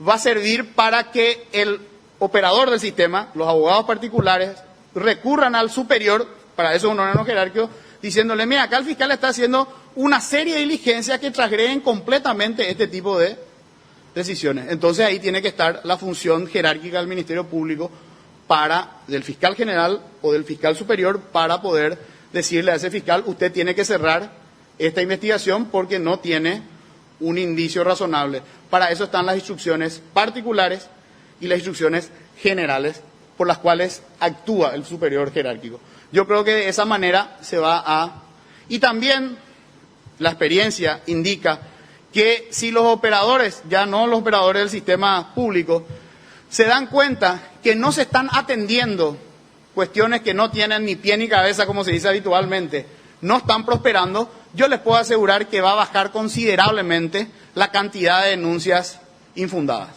va a servir para que el operador del sistema, los abogados particulares, recurran al superior, para eso un órgano jerárquico, diciéndole, mira, acá el fiscal está haciendo una serie de diligencias que transgreden completamente este tipo de decisiones. Entonces ahí tiene que estar la función jerárquica del Ministerio Público del fiscal general o del fiscal superior para poder decirle a ese fiscal, usted tiene que cerrar esta investigación porque no tiene un indicio razonable. Para eso están las instrucciones particulares y las instrucciones generales por las cuales actúa el superior jerárquico. Yo creo que de esa manera se va a... Y también la experiencia indica que si los operadores, ya no los operadores del sistema público, se dan cuenta que no se están atendiendo cuestiones que no tienen ni pie ni cabeza, como se dice habitualmente, no están prosperando, yo les puedo asegurar que va a bajar considerablemente la cantidad de denuncias infundadas.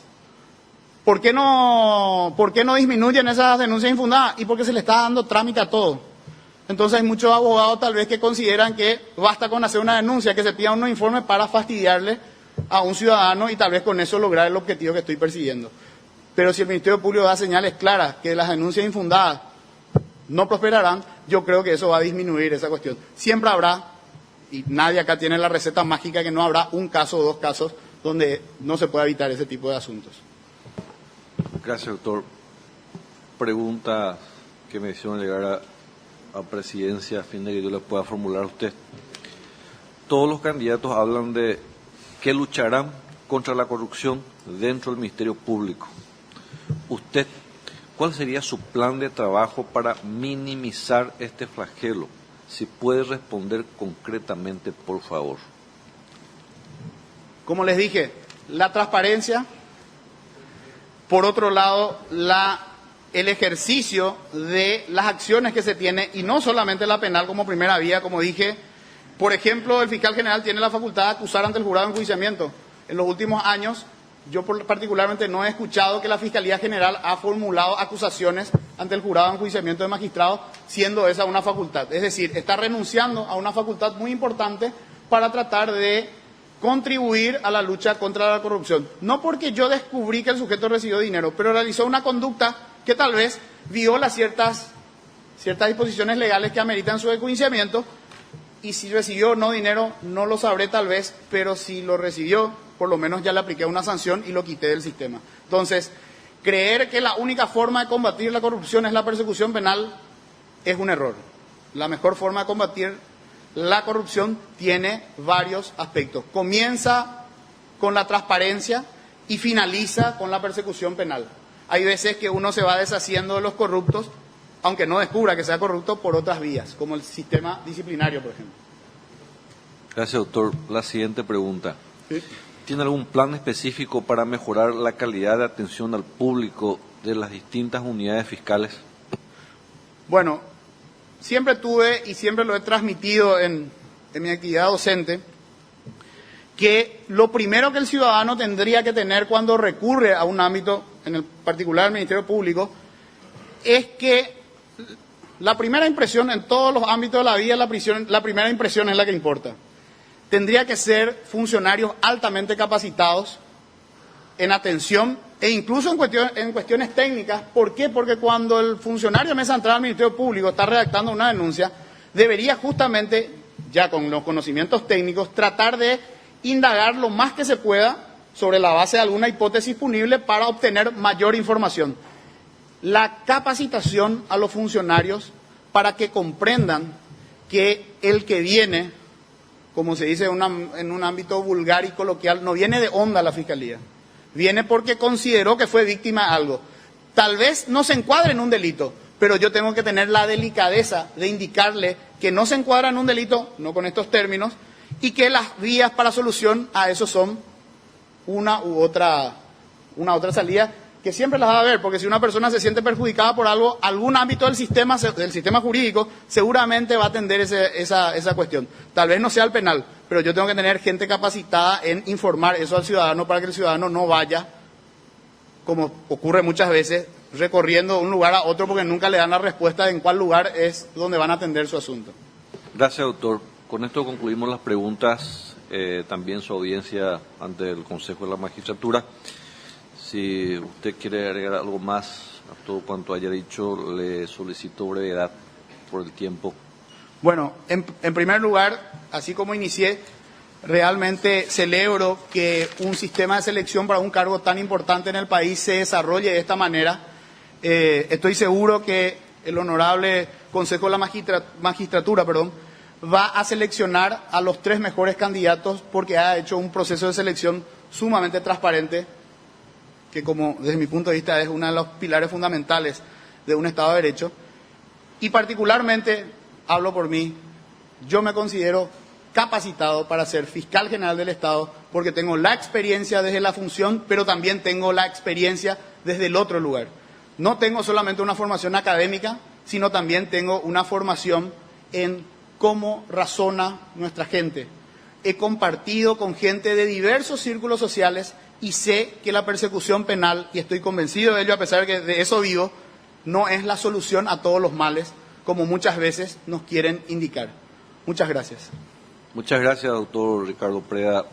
¿Por qué no disminuyen esas denuncias infundadas? Y porque se le está dando trámite a todo. Entonces hay muchos abogados tal vez que consideran que basta con hacer una denuncia, que se pida unos informes para fastidiarle a un ciudadano y tal vez con eso lograr el objetivo que estoy persiguiendo. Pero si el Ministerio Público da señales claras que las denuncias infundadas no prosperarán, yo creo que eso va a disminuir esa cuestión. Siempre habrá, y nadie acá tiene la receta mágica, que no habrá un caso o dos casos donde no se pueda evitar ese tipo de asuntos. Gracias, doctor. Pregunta que me hicieron llegar a presidencia a fin de que yo le pueda formular a usted. Todos los candidatos hablan de que lucharán contra la corrupción dentro del Ministerio Público. Usted, ¿cuál sería su plan de trabajo para minimizar este flagelo? Si puede responder concretamente, por favor. Como les dije, la transparencia. Por otro lado, el ejercicio de las acciones que se tiene, y no solamente la penal como primera vía, como dije. Por ejemplo, el fiscal general tiene la facultad de acusar ante el jurado de enjuiciamiento. En los últimos años, yo particularmente no he escuchado que la Fiscalía General ha formulado acusaciones ante el jurado de enjuiciamiento de magistrados, siendo esa una facultad. Es decir, está renunciando a una facultad muy importante para tratar de contribuir a la lucha contra la corrupción. No porque yo descubrí que el sujeto recibió dinero, pero realizó una conducta que tal vez viola ciertas disposiciones legales que ameritan su enjuiciamiento, y si recibió o no dinero no lo sabré tal vez, pero si lo recibió, por lo menos ya le apliqué una sanción y lo quité del sistema. Entonces, creer que la única forma de combatir la corrupción es la persecución penal es un error. La mejor forma de combatir la corrupción tiene varios aspectos. Comienza con la transparencia y finaliza con la persecución penal. Hay veces que uno se va deshaciendo de los corruptos, aunque no descubra que sea corrupto, por otras vías, como el sistema disciplinario, por ejemplo. Gracias, doctor. La siguiente pregunta. ¿Sí? ¿Tiene algún plan específico para mejorar la calidad de atención al público de las distintas unidades fiscales? Bueno, siempre tuve y siempre lo he transmitido en mi actividad docente, que lo primero que el ciudadano tendría que tener cuando recurre a un ámbito, en el particular el Ministerio Público, es que la primera impresión en todos los ámbitos de la vida, la primera impresión es la que importa. Tendría que ser funcionarios altamente capacitados en atención e incluso en cuestiones técnicas. ¿Por qué? Porque cuando el funcionario de mesa central del Ministerio Público está redactando una denuncia, debería justamente, ya con los conocimientos técnicos, tratar de indagar lo más que se pueda sobre la base de alguna hipótesis punible para obtener mayor información. La capacitación a los funcionarios para que comprendan que el que viene, como se dice en un ámbito vulgar y coloquial, no viene de onda a la Fiscalía. Viene porque consideró que fue víctima de algo. Tal vez no se encuadre en un delito, pero yo tengo que tener la delicadeza de indicarle que no se encuadra en un delito, no con estos términos, y que las vías para solución a eso son una u otra salida, que siempre las va a haber, porque si una persona se siente perjudicada por algo, algún ámbito del sistema jurídico, seguramente va a atender esa cuestión. Tal vez no sea el penal, pero yo tengo que tener gente capacitada en informar eso al ciudadano para que el ciudadano no vaya, como ocurre muchas veces, recorriendo de un lugar a otro porque nunca le dan la respuesta de en cuál lugar es donde van a atender su asunto. Gracias, doctor. Con esto concluimos las preguntas, también su audiencia ante el Consejo de la Magistratura. Si usted quiere agregar algo más a todo cuanto haya dicho, le solicito brevedad por el tiempo. Bueno, en primer lugar, así como inicié, realmente celebro que un sistema de selección para un cargo tan importante en el país se desarrolle de esta manera. Estoy seguro que el honorable Consejo de la Magistratura, va a seleccionar a los 3 mejores candidatos porque ha hecho un proceso de selección sumamente transparente, que como desde mi punto de vista es uno de los pilares fundamentales de un Estado de Derecho. Y particularmente, hablo por mí, yo me considero capacitado para ser fiscal general del Estado porque tengo la experiencia desde la función, pero también tengo la experiencia desde el otro lugar. No tengo solamente una formación académica, sino también tengo una formación en cómo razona nuestra gente. He compartido con gente de diversos círculos sociales y sé que la persecución penal, y estoy convencido de ello a pesar de que de eso vivo, no es la solución a todos los males, como muchas veces nos quieren indicar. Muchas gracias. Muchas gracias, doctor Ricardo Preda.